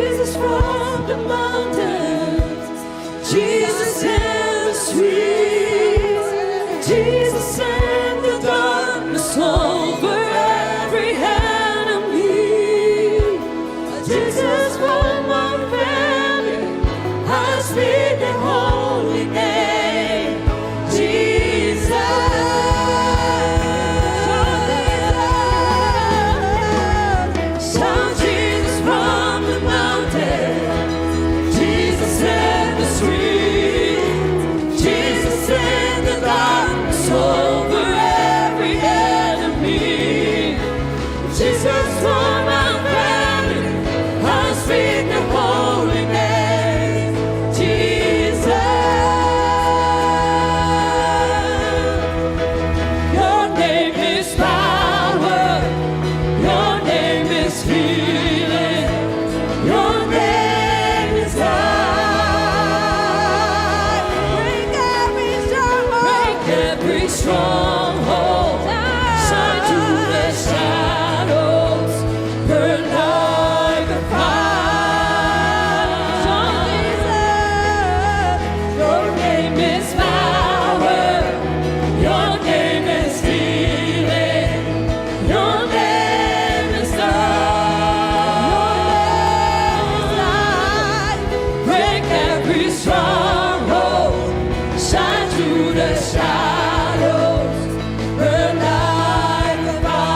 Jesus from the mountains, Jesus in the streets, Jesus in the darkness over every enemy. Jesus for my family, I speak the holy name, Jesus. Shout Jesus from the mountain, Jesus in the street, Jesus in the darkness over every enemy. Jesus for my family, I speak the holy name, Jesus. Your name is power, your name is healing, your name is life. Break every stronghold, break every stronghold, shine through the shadows, burn like a fire. Your name is power, your name is healing, your name is life. Break every stronghold, shine through the shadows, burn like a fire.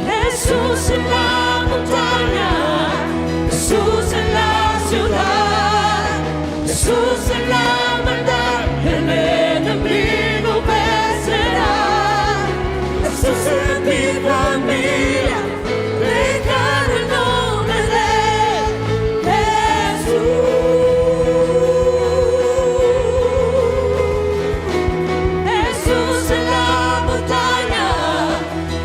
Jesús en la montaña, Jesús en la ciudad, Jesús en la maldad, el enemigo vencerá. Jesús en mi familia, dejar el nombre de Jesús. Jesús en la montaña,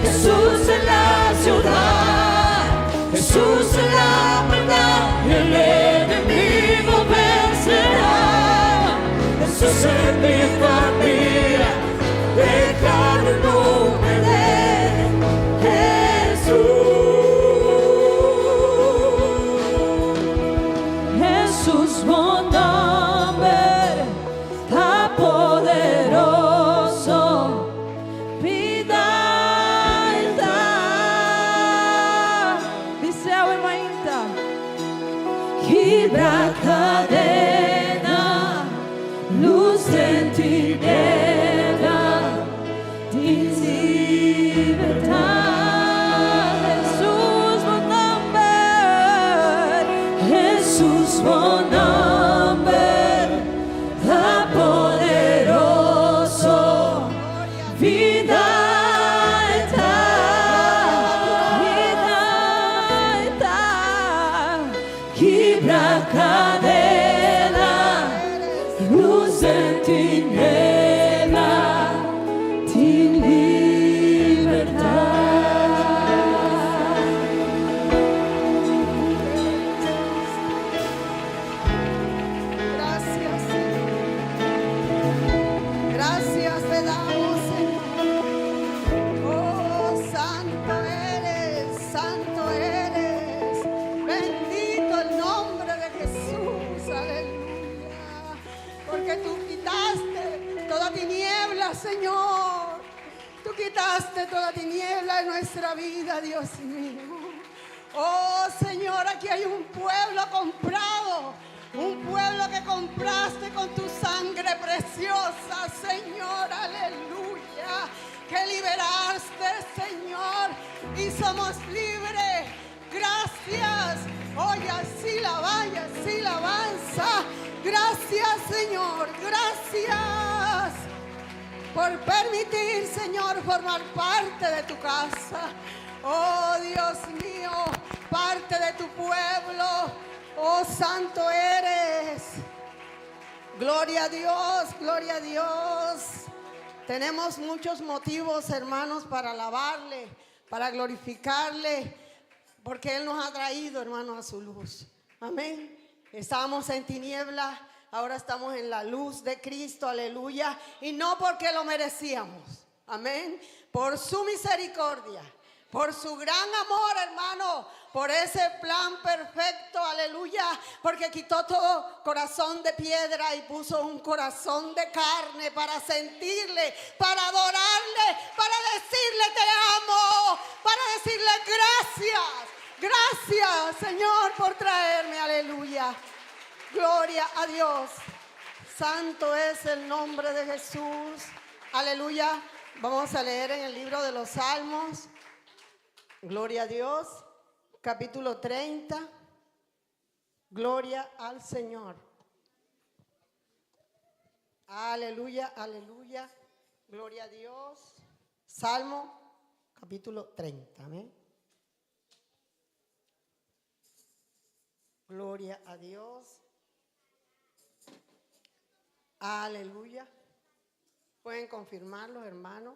Jesús en la ciudad, Jesús en la maldad, el enemigo vencerá. Jesús en mi familia, dejar el nombre de Jesús. Jesús mon nombre tan poderoso, vida eterna. Dice agua hermanita, quebra cadena, luz en tiniebla, dis libertad. Jesús mon nombre, Jesús mon nombre, tan poderoso, vida eterna, quebra cadena, luz en tiniebla, din libertad. Gracias, Señor. Gracias te damos, Señor. Oh, santo eres. Bendito el nombre de Jesús. Aleluya. Porque tú quitaste toda tiniebla, Señor. Tú quitaste toda tiniebla en nuestra vida, Dios mío. Oh, Señor, aquí hay un pueblo comprado. Un pueblo que compraste con tu sangre preciosa, Señor, aleluya. Que liberaste, Señor, y somos libres. Gracias. Oye, así la vaya, así la avanza. Gracias, Señor, gracias por permitir, Señor, formar parte de tu casa. Oh, Dios mío, parte de tu pueblo. Oh, santo eres. Gloria a Dios, gloria a Dios. Tenemos muchos motivos, hermanos, para alabarle, para glorificarle, porque Él nos ha traído, hermanos, a su luz. Amén. Estábamos en tiniebla, ahora estamos en la luz de Cristo, aleluya. Y no porque lo merecíamos, amén. Por su misericordia, por su gran amor, hermano, por ese plan perfecto, aleluya, porque quitó todo corazón de piedra y puso un corazón de carne para sentirle, para adorarle, para decirle te amo, para decirle gracias Señor por traerme, aleluya. Gloria a Dios. Santo es el nombre de Jesús. Aleluya. Vamos a leer en el libro de los Salmos. Gloria a Dios. Capítulo 30. Gloria al Señor. Aleluya, aleluya. Gloria a Dios. Salmo capítulo 30. Amén. Gloria a Dios. Aleluya. Pueden confirmarlo, hermanos.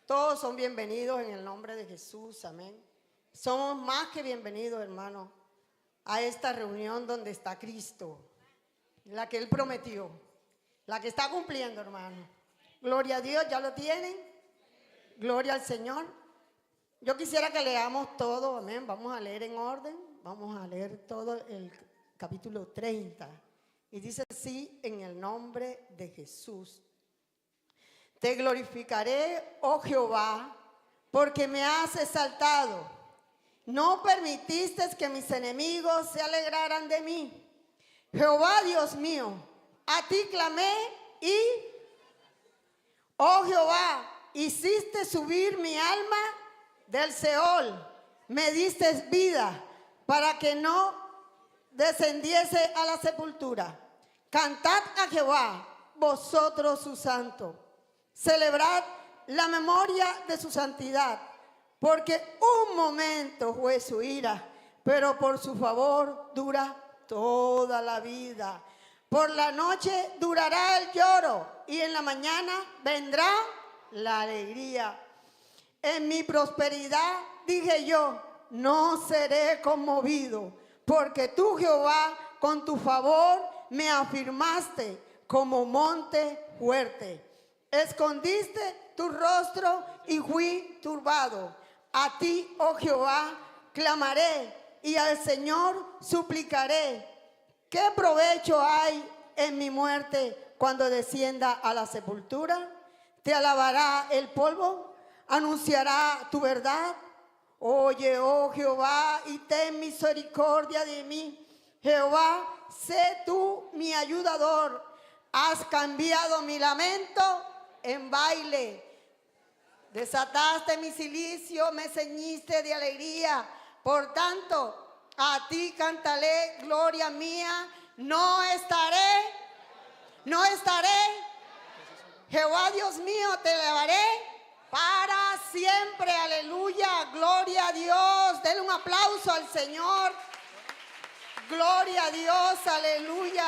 Todos son bienvenidos en el nombre de Jesús. Amén. Somos más que bienvenidos, hermanos, a esta reunión donde está Cristo, la que Él prometió, la que está cumpliendo, hermano. Gloria a Dios, ¿ya lo tienen? Gloria al Señor. Yo quisiera que leamos todo, amén. Vamos a leer en orden. Vamos a leer todo el capítulo 30. Y dice así, en el nombre de Jesús. Te glorificaré, oh Jehová, porque me has exaltado. No permitiste que mis enemigos se alegraran de mí. Jehová Dios mío, a ti clamé y, oh Jehová, hiciste subir mi alma del Seol. Me diste vida para que no descendiese a la sepultura. Cantad a Jehová, vosotros sus santos. Celebrad la memoria de su santidad, porque un momento fue su ira, pero por su favor dura toda la vida. Por la noche durará el lloro y en la mañana vendrá la alegría. En mi prosperidad dije yo, no seré conmovido, porque tú, Jehová, con tu favor me afirmaste como monte fuerte. Escondiste tu rostro y fui turbado. A ti, oh Jehová, clamaré y al Señor suplicaré. ¿Qué provecho hay en mi muerte cuando descienda a la sepultura? ¿Te alabará el polvo? ¿Anunciará tu verdad? Oye, oh Jehová, y ten misericordia de mí. Jehová, sé tú mi ayudador. Has cambiado mi lamento en baile. Desataste mi cilicio, me ceñiste de alegría. Por tanto, a ti cantaré, gloria mía. No estaré. Jehová Dios mío, te elevaré para siempre. Aleluya, gloria a Dios. Denle un aplauso al Señor. Gloria a Dios, aleluya.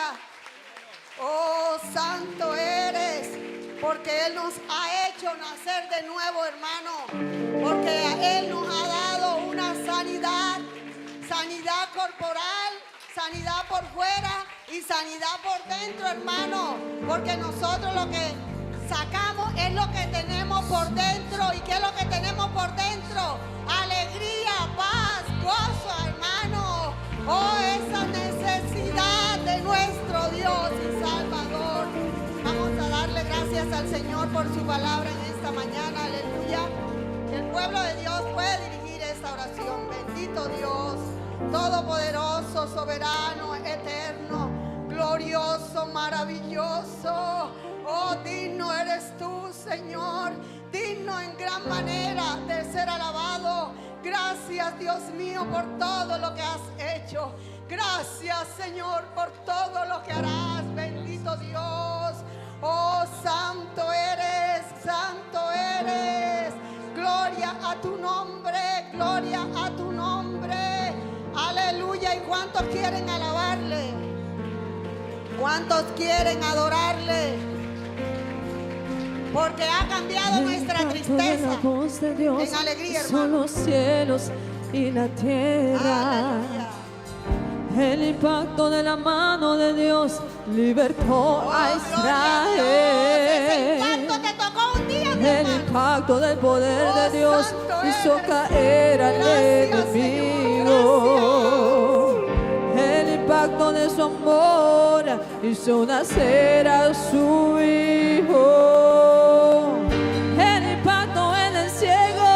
Oh, santo eres, porque Él nos ha hecho nacer de nuevo, hermano. Porque Él nos ha dado una sanidad corporal, sanidad por fuera y sanidad por dentro, hermano. Porque nosotros lo que sacamos es lo que tenemos por dentro. ¿Y qué es lo que tenemos por dentro? Alegría, paz, gozo, hermano. Oh, esa necesidad de nuestro Dios y Salvador. Vamos a darle gracias al Señor por su palabra en esta mañana, aleluya. El pueblo de Dios puede dirigir esta oración. Bendito Dios, todopoderoso, soberano, eterno, glorioso, maravilloso. Oh, digno eres tú, Señor, digno en gran manera de ser alabado. Gracias, Dios mío, por todo lo que has hecho. Gracias, Señor, por todo lo que harás. Bendito Dios. Oh, santo eres, santo eres. Gloria a tu nombre, gloria a tu nombre. Aleluya. ¿Y cuántos quieren alabarle? ¿Cuántos quieren adorarle? Porque ha cambiado nuestra tristeza la voz de Dios, en alegría, son hermano. los cielos y la tierra. Aleluya. El impacto de la mano de Dios libertó a Gloria a Dios. Ese Israel. impacto te tocó un día, mi El hermano. impacto del poder Oh, de Dios santo hizo eres. caer al Gracias, enemigo. El impacto de su amor hizo nacer a su hijo. El impacto en el ciego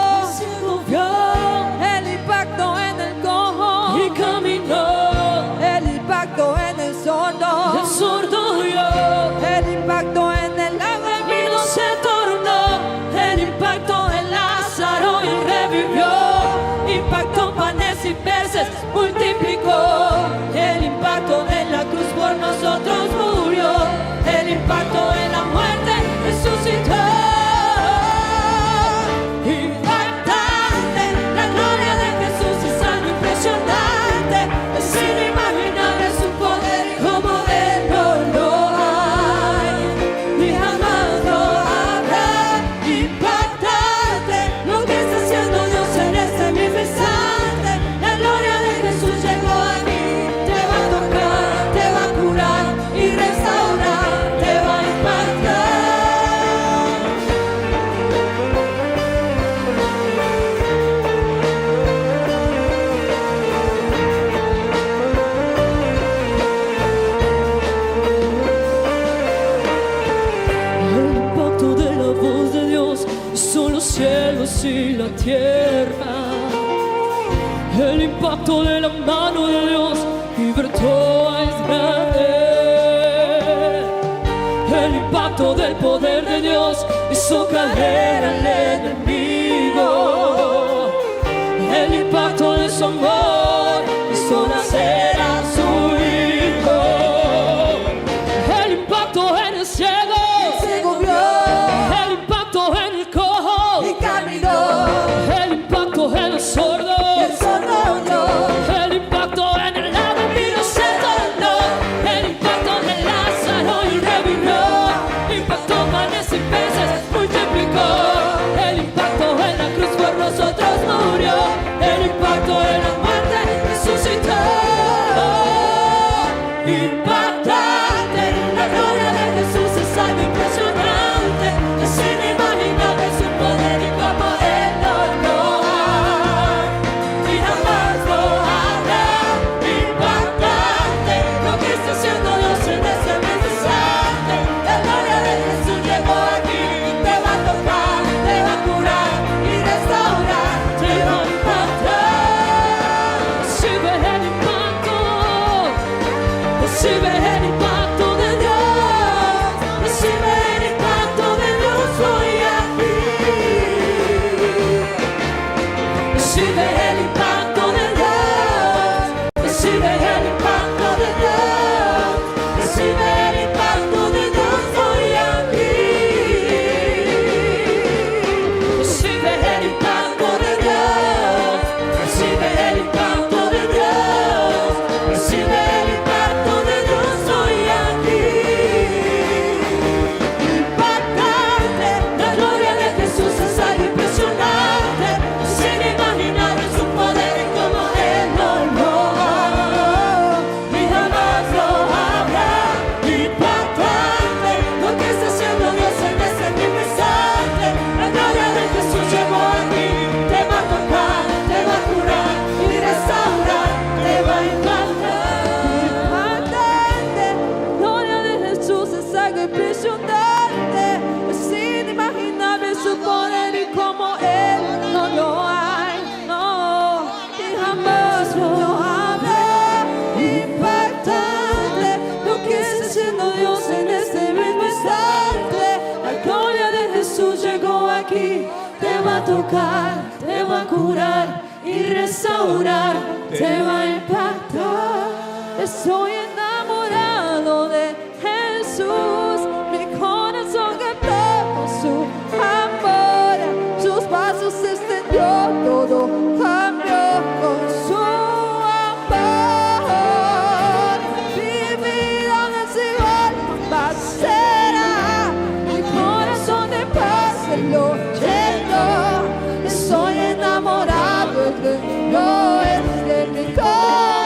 vio, el impacto en el cojo y caminó, el impacto en el sordo oyó, el impacto en el agua vino se tornó, el impacto en Lázaro y revivió, impactó panes y peces, multiplicó, el impacto de la cruz por nosotros murió, el impacto en la muerte resucitó. Impactante, la gloria de Jesús es algo impresionante, es inimaginable su poder y como Él no lo hay, ni jamás lo habrá. Impactante, lo que está haciendo Dios en este mismo instante, la gloria de Jesús llegó aquí, te va a tocar, te va a curar y restaurar, te va a impactar. El impacto de la voz de Dios son los cielos y la tierra. El impacto de la mano de Dios libertó a Israel. El impacto del poder de Dios hizo caer al enemigo. El impacto de su amor hizo nacer a su hijo. El impacto en el ciego, ciego vio el impacto en el cojo, y caminó el impacto en el sordo, y el sordo oyó el impacto en el agua vino se tornó, el impacto de Lázaro y revivió, impactó panes y peces, multiplicó, el impacto en la cruz por nosotros murió, el impacto en la muerte resucitó. Impactante, la gloria de Jesús es algo impresionante, es inimaginable su poder y como Él no lo hay, y jamás lo habrá. Impactante, lo que está haciendo Dios en este mismo instante, la gloria de Jesús llegó aquí, te va a tocar, te va a curar y restaurar, te va a impactar. Recibe el impacto, recibe el impacto de Dios, recibe el impacto de Dios hoy aquí. Recibe el impacto de Dios, recibe el impacto de Dios, recibe el impacto de Dios hoy aquí. Recibe el impacto de Dios, recibe el impacto de Dios, recibe el impacto de Dios hoy aquí. Impactante, la gloria de Jesús es algo impresionante, es inimaginable su poder y como Él no lo hay, ni jamás lo habrá. Impactante, lo que está haciendo Dios en este mismo instante, la gloria de Jesús llegó aquí, te va a tocar, te va a curar y restaurar, te va a impactar. impactante. Gloria de Jesús es algo impresionante, es inimaginable su poder y como Él no lo hay, no, y jamás lo habrá. Impactante, lo que está haciendo Dios en este mismo instante, la gloria de Jesús llegó aquí, te va a tocar, te va a curar y restaurar, te va a impactar. Estoy enamorado de Jesús, mi corazón cantó con su amor, sus pasos se extendió, todo cambió con su amor. Mi vida no es igual, más será, mi corazón de paz se lo llenó. Estoy enamorado de Dios, es de mi corazón.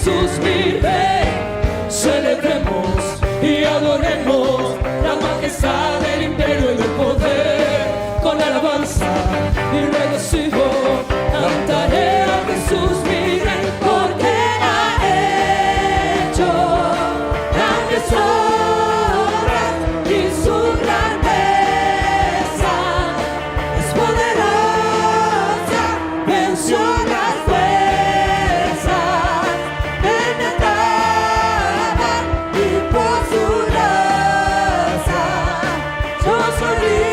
Jesús mi Rey. Celebremos y adoremos la majestad del imperio y del poder. Con alabanza y regocijo cantaré a Jesús mi Rey, porque ha hecho grandes obras y su grandeza es poderosa, venció las fuerzas que me ataban, y por su gracia yo soy libre.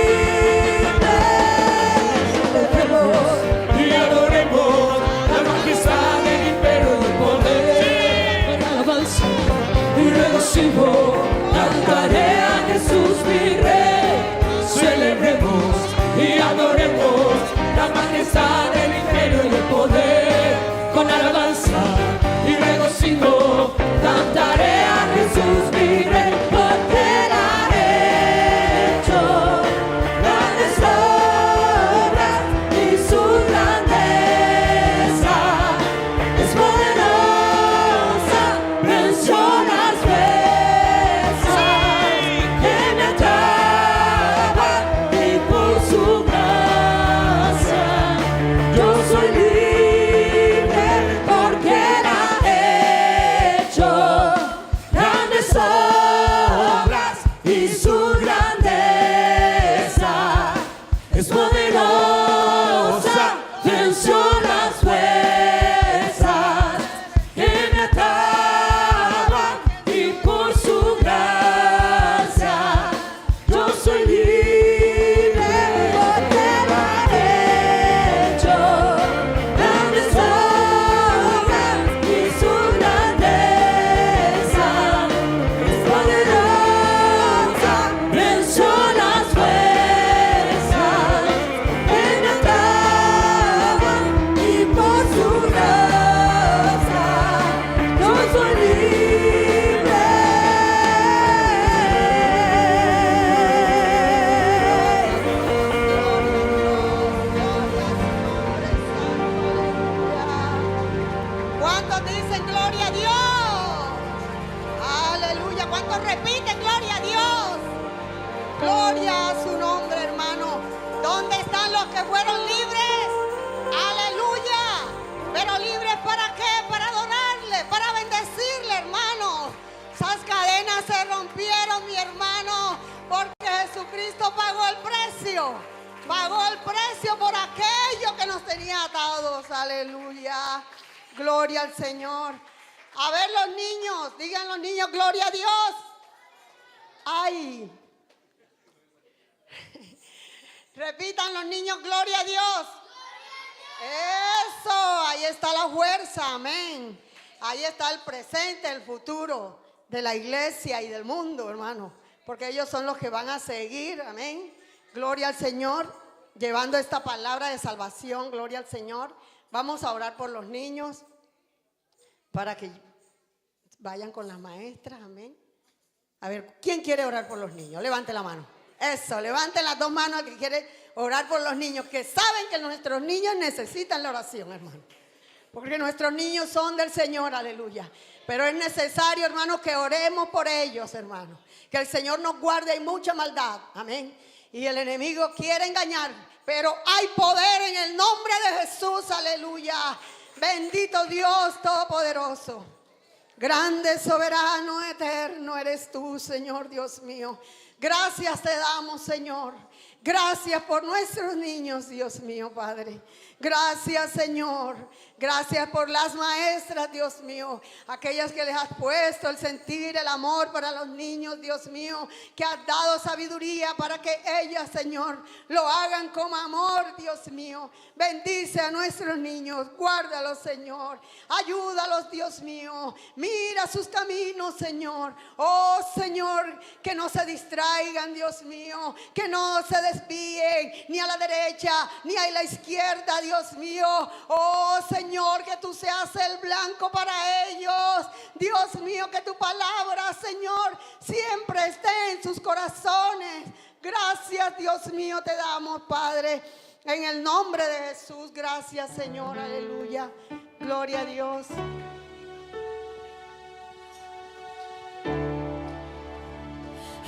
Celebremos y adoremos la majestad del imperio y del poder. Con alabanza y regocijo cantaré a Jesús mi Rey. Celebremos y adoremos la majestad del imperio y el poder. Con alabanza y regocijo cantaré a Jesús mi Rey, porque él ha hecho grandes obras y su grandeza es poderosa, venció las fuerzas que me ataban, y por su gracia yo soy libre, porque él ha hecho grandes obras y su grandeza es poderosa, venció las fuerzas que me ataban, y por su gracia yo soy libre, porque él ha hecho grandes obras y su grandeza es poderosa, venció las fuerzas que me ataban, y por su gracia yo soy ¿Cuántos dicen gloria a Dios? Aleluya. ¿Cuántos repiten gloria a Dios? Gloria a su nombre, hermano. ¿Dónde están los que fueron libres? Aleluya. ¿Pero libres para qué? Para adorarle, para bendecirle, hermano. Esas cadenas se rompieron, mi hermano, porque Jesucristo pagó el precio. Pagó el precio por aquello que nos tenía atados. Aleluya. Gloria al Señor. A ver los niños, digan los niños, gloria a Dios. Ay. Repitan los niños, gloria a Dios. Eso, ahí está la fuerza, amén. Ahí está el presente, el futuro de la iglesia y del mundo, hermano. Porque ellos son los que van a seguir, amén. Gloria al Señor, llevando esta palabra de salvación, gloria al Señor. Vamos a orar por los niños para que vayan con las maestras, amén. A ver, ¿quién quiere orar por los niños? Levante la mano. Eso, levanten las dos manos al que quiere orar por los niños, que saben que nuestros niños necesitan la oración, hermano. Porque nuestros niños son del Señor, aleluya. Pero es necesario, hermano, que oremos por ellos, hermano. Que el Señor nos guarde, hay mucha maldad, amén. Y el enemigo quiere engañar, pero hay poder en el nombre de Jesús, aleluya. Bendito Dios Todopoderoso. Grande, soberano, eterno eres tú, Señor Dios mío. Gracias te damos, Señor. Gracias por nuestros niños, Dios mío, Padre. Gracias, Señor. Gracias por las maestras, Dios mío. Aquellas que les has puesto el sentir, el amor para los niños, Dios mío. Que has dado sabiduría para que ellas, Señor, lo hagan con amor, Dios mío. Bendice a nuestros niños. Guárdalos, Señor. Ayúdalos, Dios mío. Mira sus caminos, Señor. Oh, Señor, que no se distraigan, Dios mío. Que no se desvíen ni a la derecha ni a la izquierda, Dios mío. Oh, Señor, que tú seas el blanco para ellos. Dios mío, que tu palabra, Señor, siempre esté en sus corazones. Gracias, Dios mío, te damos, Padre. En el nombre de Jesús, gracias, Señor, aleluya. Gloria a Dios.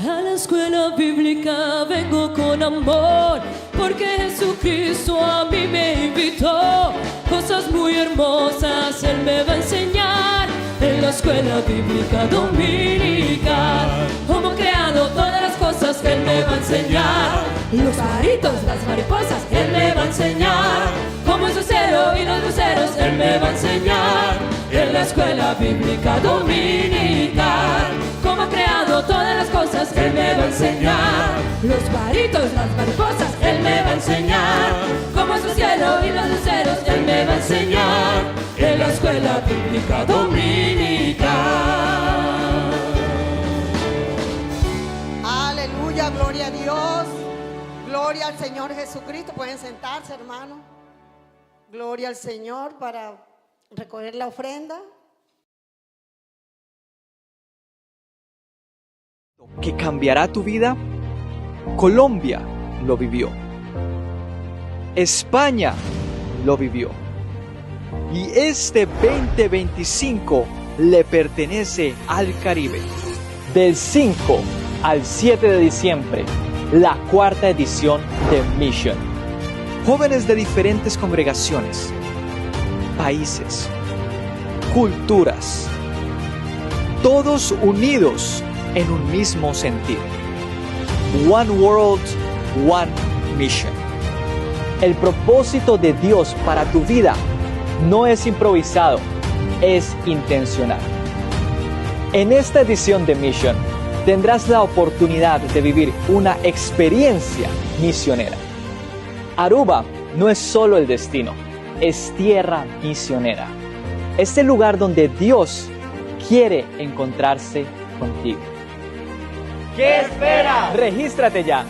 A la escuela bíblica vengo con amor, porque Jesucristo a mí me invitó. Cosas muy hermosas Él me va a enseñar en la escuela bíblica dominical. Cómo he creado todas las cosas Él me va a enseñar. Los pajaritos, las mariposas Él me va a enseñar. Cómo es el cielo y los luceros Él me va a enseñar en la escuela bíblica dominical. Cómo ha creado todas las cosas Él me va a enseñar. Los pajaritos, las mariposas Él me va a enseñar. Cómo es el cielo y los luceros Él me va a enseñar en la escuela bíblica dominical. Aleluya, gloria a Dios. Gloria al Señor Jesucristo. Pueden sentarse, hermano. Gloria al Señor para recoger la ofrenda. Que cambiará tu vida. Colombia lo vivió. España lo vivió. Y este 2025 le pertenece al Caribe. Del 5 al 7 de diciembre, la cuarta edición de Mission. Jóvenes de diferentes congregaciones, países, culturas, todos unidos en un mismo sentir. One World, One Mission. El propósito de Dios para tu vida no es improvisado, es intencional. En esta edición de Mission tendrás la oportunidad de vivir una experiencia misionera. Aruba no es solo el destino, es tierra misionera. Es el lugar donde Dios quiere encontrarse contigo. ¿Qué esperas? Regístrate ya.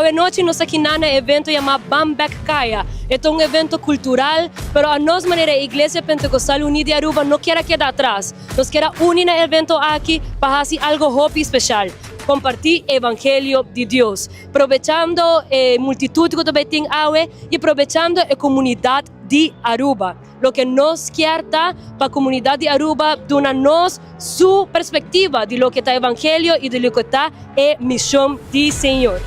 Anoche nós aqui na evento chamado Bambek Kaya. É um evento cultural, pero a nós maneira a Igreja Pentecostal Unida de Aruba não quer quedar atrás. Nós queremos unir no evento aqui para fazer algo hobby especial. Compartir o Evangelho de Deus. Aproveitando a multitud que também tem água e aproveitando a comunidade de Aruba. Lo que nos quer dar para a comunidade de Aruba, dando-nos sua perspectiva de lo que está o Evangelho e de lo que está a missão do Senhor.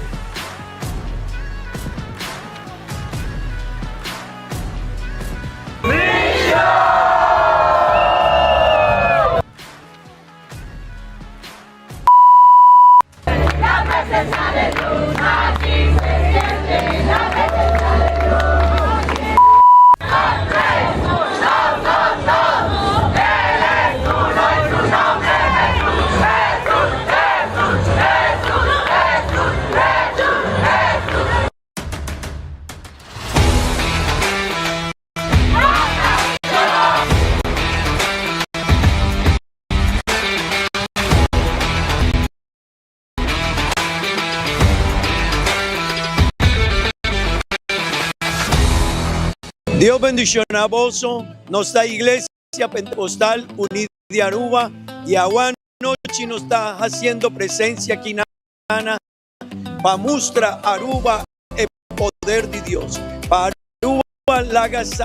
Dios bendicionar Bozo, nuestra iglesia pentecostal unida de Aruba y agua noche nos está haciendo presencia aquí en Ana para mostrar Aruba el poder de Dios. Para Aruba la gasa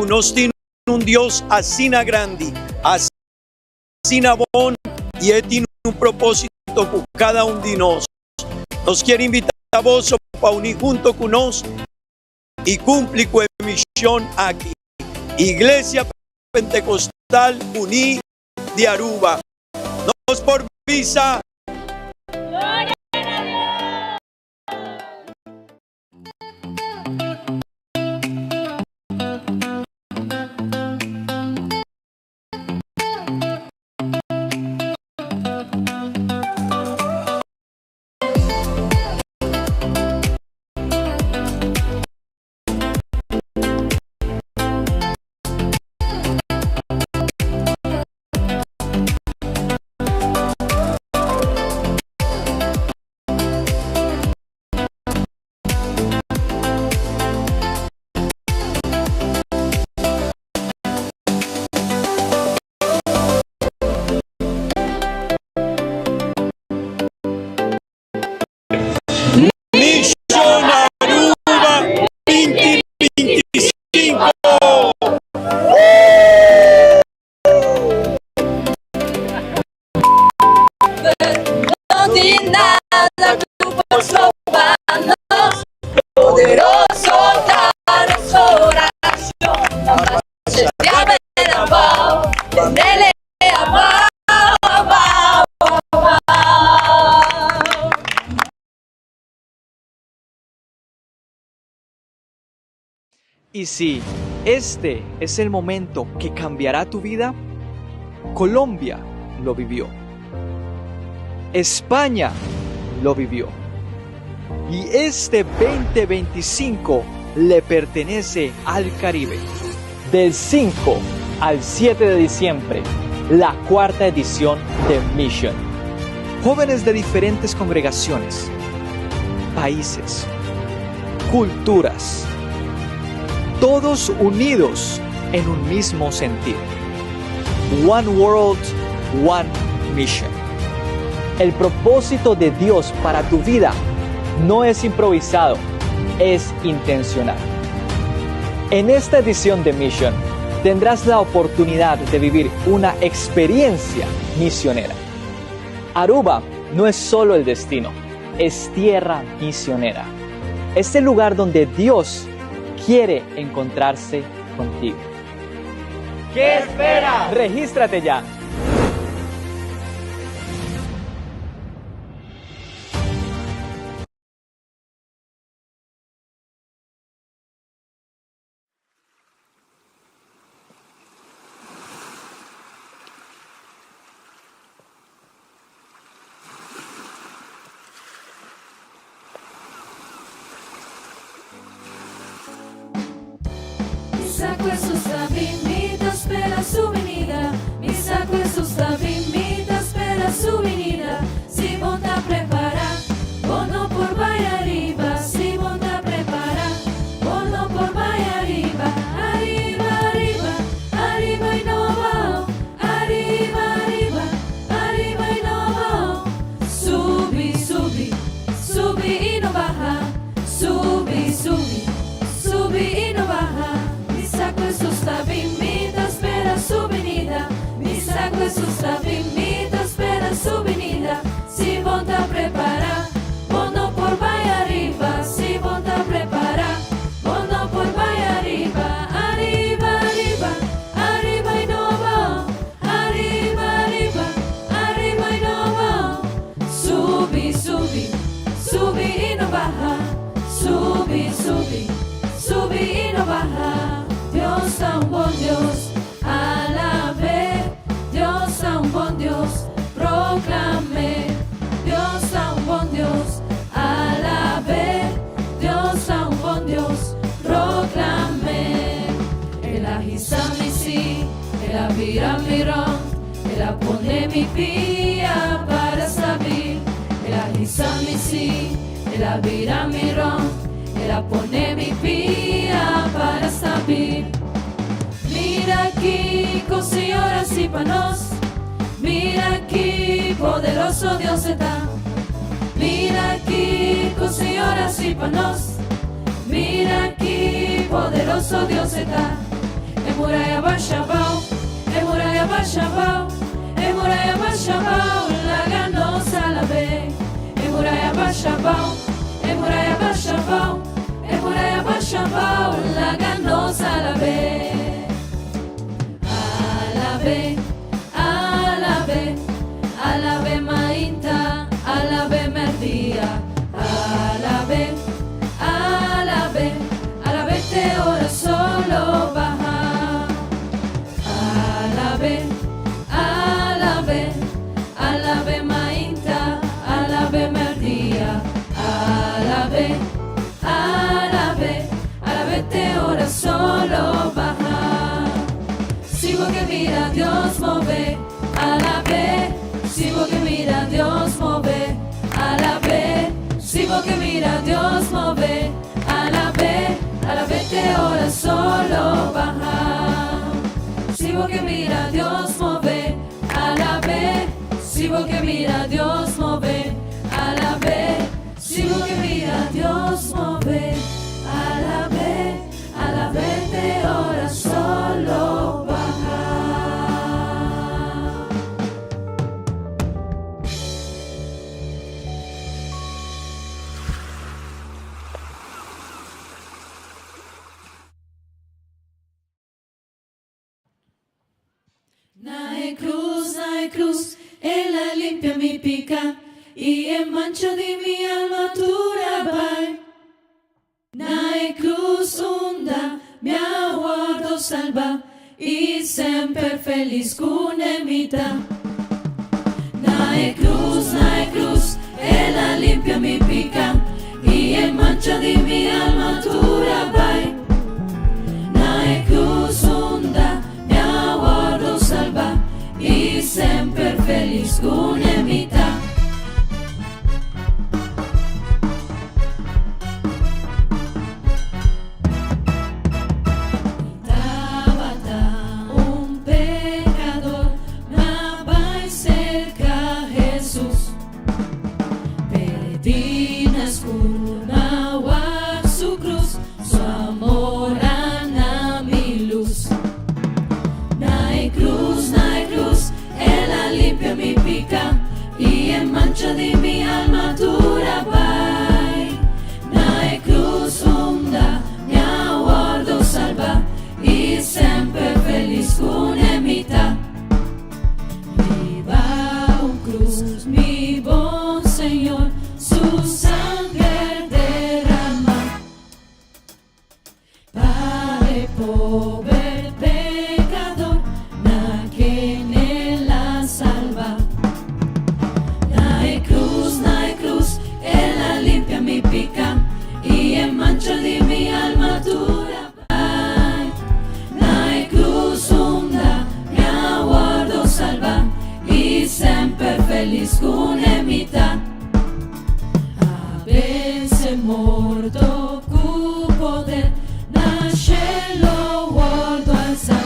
nos tiene un Dios así na grande, así na bon y él tiene un propósito con cada uno de nosotros. Nos quiere invitar a Bozo para unir junto con nosotros y cumplir con la misión aquí. Iglesia Pentecostal Unida de Aruba. Nos por visa. Y si este es el momento que cambiará tu vida, Colombia lo vivió. España lo vivió. Y este 2025 le pertenece al Caribe. Del 5 al 7 de diciembre, la cuarta edición de Mission. Jóvenes de diferentes congregaciones, países, culturas, todos unidos en un mismo sentir. One World, One Mission. El propósito de Dios para tu vida no es improvisado, es intencional. En esta edición de Mission tendrás la oportunidad de vivir una experiencia misionera. Aruba no es solo el destino, es tierra misionera. Es el lugar donde Dios quiere encontrarse contigo. ¿Qué esperas? Regístrate ya. Mi sacco è su sta bimita, spera su venida. Mi sacco è su sta bimita, spera su venida. Si monta a preparar, bono por vaya arriba. Si monta a preparar, bono por vaya arriba. Arriba, arriba, arriba y no va. Arriba, arriba, arriba y no va. Subi, subi, subi y no baja. Subi, subi, subi y no baja. Mi sacco è su sta bimita, spera su venida. Mi sacco è su sta bimita, spera su venida. Si monta a preparar, bono por vaya arriba. Si monta a preparar, bono por vaya arriba. Arriba, arriba, arriba y no va. Arriba, arriba, arriba y no va. Subi, subi, subi y no baja. Subi, subi, subi y no baja. Dios a un buen Dios, alabé. Dios a un buen Dios, proclamé. Dios a un buen Dios, alabé. Dios a un buen Dios, proclamé. El agisa mi sí, el avira mi ron, el apone mi pía para saber. El agisa mi sí, el avira mi ron, el apone mi pía para saber. Mira aquí, señoras y panos. Mira aquí, poderoso Dios está. Mira aquí, señoras y panos. Mira aquí, poderoso Dios está. Emuraya Bashabao, Emuraya Bashabao, Emuraya Bashabao, la ganosa la ve. Emuraya Bashabao, Emuraya Bashabao, Emuraya Bashabao, la ganosa la ve. Alabé, alabé, alabé mainta, alabé merdía. Alabé, alabé, alabé te ora solo baja. Alabé, alabé, alabé mainta, alabé merdía. Alabé, alabé, alabé te ora solo baja. Sigo que mira Dios move, alabé. Sigo que mira Dios move, alabé. Sigo que mira Dios move, alabé. Alabé te ora solo baja. Sigo que mira Dios move, alabé. Sigo que mira Dios move, alabé. Sigo que mira Dios move, alabé. Alabé te ora solo baja. Nae cruz, ella limpia mi pica y en mancha de mi alma tu rabai. Nae cruz hunda mia guardo salva e sempre feliz con emita. Nae cruz, ella limpia mi pica y en mancha di mi alma dura vai. Nae cruz onda, mia guardo salva e sempre feliz con emita. Di mi alma dura vai. Nae cruz onda, mia guardo salva e sempre feliz con emita. Viva un cruz, mi buen Señor, su sangre derrama para el pobre pecador, na quien él la salva. Ella limpia mi pica y en mancha di mi alma dura vai. Nae cruz onda, mia guardo salva e sempre feliz con emita. Avesse morto cu poder, nasce lo guardo alzar.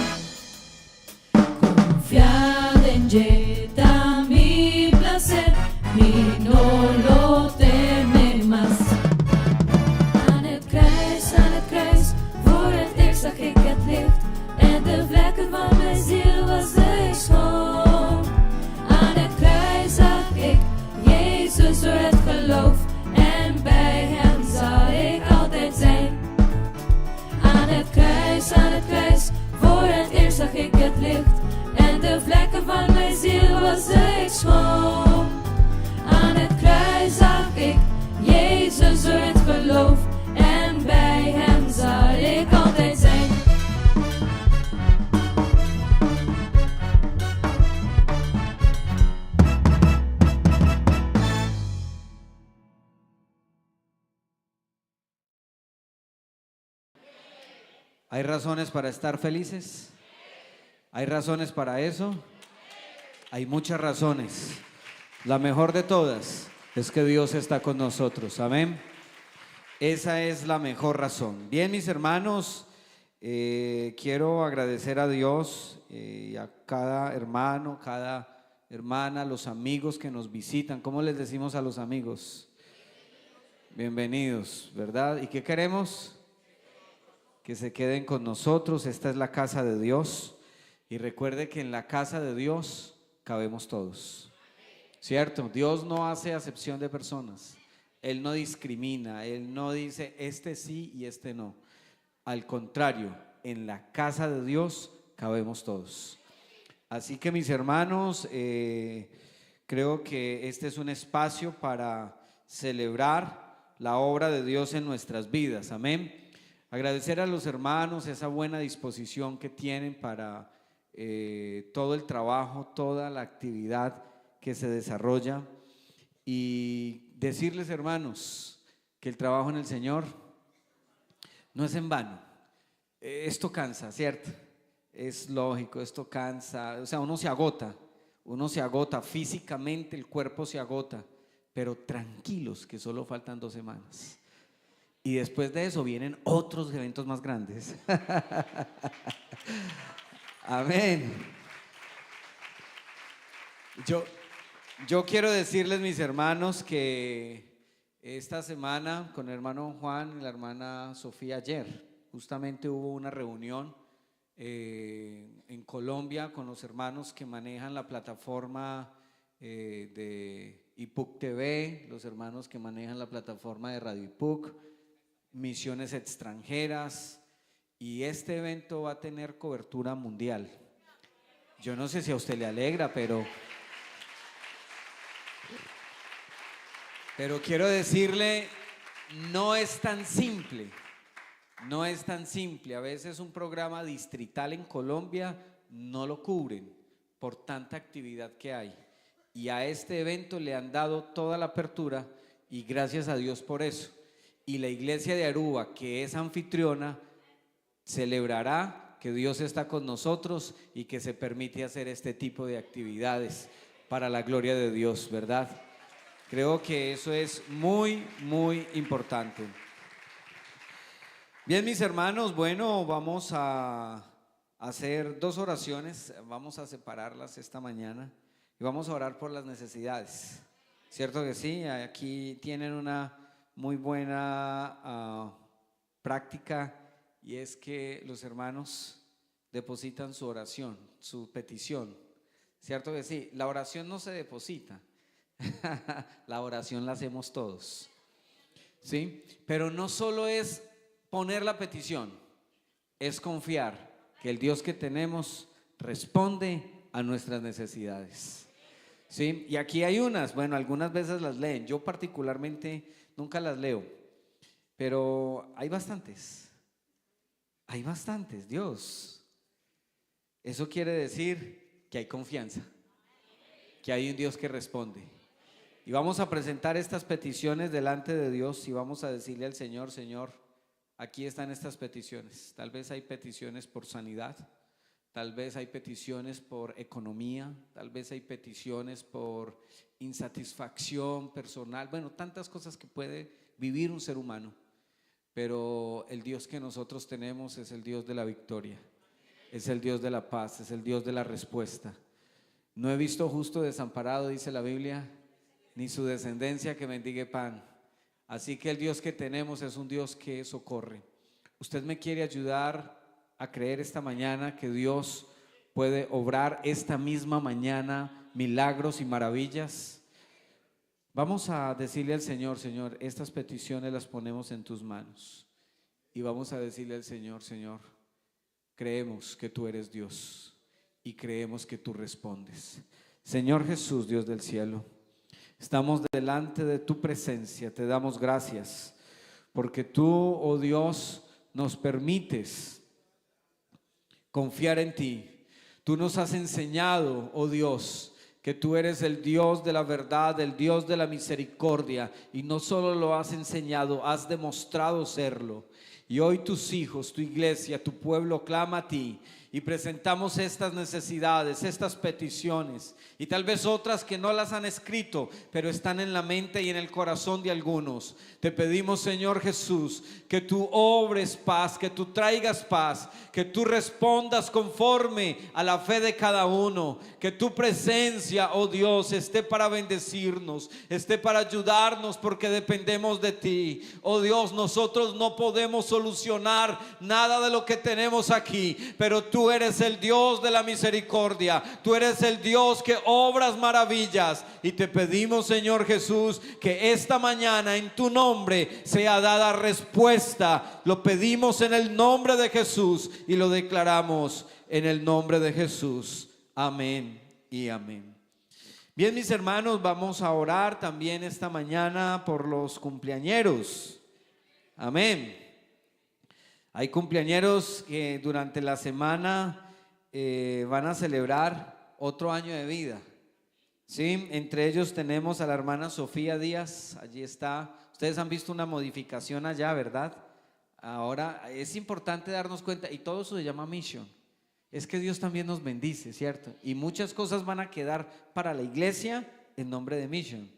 Confiad en Jeta mi placer, mi no lo teme más. Aan het kruis, voor het eerst zag ik het licht. En de vlekken van mijn ziel was ik schoon. Aan het kruis zag ik Jezus door het geloof. En bij hem zal ik altijd zijn. Aan het kruis, voor het eerst zag ik het licht. En de vlekken van mijn ziel was ik schoon. Aan het kruis zag ik Jezus door het geloof. En bij hem zal ik altijd zijn. ¿Hay razones para estar felices? ¿Hay razones para eso? Hay muchas razones. La mejor de todas es que Dios está con nosotros. Amén. Esa es la mejor razón. Bien, mis hermanos, quiero agradecer a Dios y a cada hermano, cada hermana, los amigos que nos visitan. ¿Cómo les decimos a los amigos? Bienvenidos, ¿verdad? ¿Y qué queremos? Que se queden con nosotros. Esta es la casa de Dios. Y recuerde que en la casa de Dios cabemos todos. ¿Cierto? Dios no hace acepción de personas. Él no discrimina. Él no dice este sí y este no. Al contrario, en la casa de Dios cabemos todos. Así que, mis hermanos, creo que este es un espacio para celebrar la obra de Dios en nuestras vidas. Amén. Agradecer a los hermanos esa buena disposición que tienen para todo el trabajo, toda la actividad que se desarrolla, y decirles, hermanos, que el trabajo en el Señor no es en vano. Esto cansa, ¿cierto? Es lógico, esto cansa, o sea, uno se agota físicamente, el cuerpo se agota, pero tranquilos que solo faltan 2 semanas. Y después de eso vienen otros eventos más grandes. Amén. Yo quiero decirles, mis hermanos, que esta semana con el hermano Juan y la hermana Sofía ayer justamente hubo una reunión en Colombia con los hermanos que manejan la plataforma de IPUC TV, los hermanos que manejan la plataforma de Radio IPUC, misiones extranjeras, y este evento va a tener cobertura mundial. Yo no sé si a usted le alegra, pero quiero decirle, no es tan simple no es tan simple. A veces un programa distrital en Colombia no lo cubren por tanta actividad que hay. Y a este evento le han dado toda la apertura y gracias a Dios por eso. Y la iglesia de Aruba, que es anfitriona, celebrará que Dios está con nosotros y que se permite hacer este tipo de actividades para la gloria de Dios, ¿verdad? Creo que eso es muy, muy importante. Bien, mis hermanos, bueno, vamos a hacer 2 oraciones, vamos a separarlas esta mañana y vamos a orar por las necesidades. ¿Cierto que sí? Aquí tienen una muy buena práctica, y es que los hermanos depositan su oración, su petición. ¿Cierto que sí? La oración no se deposita, la oración la hacemos todos, ¿sí? Pero no solo es poner la petición, es confiar que el Dios que tenemos responde a nuestras necesidades, ¿sí? Y aquí hay unas, bueno, algunas veces las leen, yo particularmente nunca las leo, pero hay bastantes, Dios. Eso quiere decir que hay confianza, que hay un Dios que responde. Y vamos a presentar estas peticiones delante de Dios y vamos a decirle al Señor: Señor, aquí están estas peticiones. Tal vez hay peticiones por sanidad, tal vez hay peticiones por economía, tal vez hay peticiones por insatisfacción personal, bueno, tantas cosas que puede vivir un ser humano. Pero el Dios que nosotros tenemos es el Dios de la victoria, es el Dios de la paz, es el Dios de la respuesta. No he visto justo desamparado, dice la Biblia, ni su descendencia que mendigue pan. Así que el Dios que tenemos es un Dios que socorre. ¿Usted me quiere ayudar a creer esta mañana que Dios puede obrar esta misma mañana milagros y maravillas? Vamos a decirle al Señor: Señor, estas peticiones las ponemos en tus manos. Y vamos a decirle al Señor: Señor, creemos que tú eres Dios y creemos que tú respondes. Señor Jesús, Dios del cielo, estamos delante de tu presencia, te damos gracias porque tú, oh Dios, nos permites confiar en ti. Tú nos has enseñado, oh Dios, que tú eres el Dios de la verdad, el Dios de la misericordia, y no solo lo has enseñado, has demostrado serlo. Y hoy tus hijos, tu iglesia, tu pueblo clama a ti y presentamos estas necesidades, estas peticiones y tal vez otras que no las han escrito, pero están en la mente y en el corazón de algunos. Te pedimos, Señor Jesús, que tú obres paz, que tú traigas paz, que tú respondas conforme a la fe de cada uno, que tu presencia, oh Dios, esté para bendecirnos, esté para ayudarnos, porque dependemos de ti. Oh Dios, nosotros no podemos solucionar nada de lo que tenemos aquí, pero tú eres el Dios de la misericordia, tú eres el Dios que obras maravillas, y te pedimos, Señor Jesús, que esta mañana en tu nombre sea dada respuesta. Lo pedimos en el nombre de Jesús y lo declaramos en el nombre de Jesús. Amén y amén. Bien, mis hermanos, vamos a orar también esta mañana por los cumpleañeros. Amén. Hay cumpleañeros que durante la semana van a celebrar otro año de vida. Sí, entre ellos tenemos a la hermana Sofía Díaz, allí está. Ustedes han visto una modificación allá, ¿verdad? Ahora es importante darnos cuenta, y todo eso se llama Mission. Es que Dios también nos bendice, ¿cierto? Y muchas cosas van a quedar para la iglesia en nombre de Mission.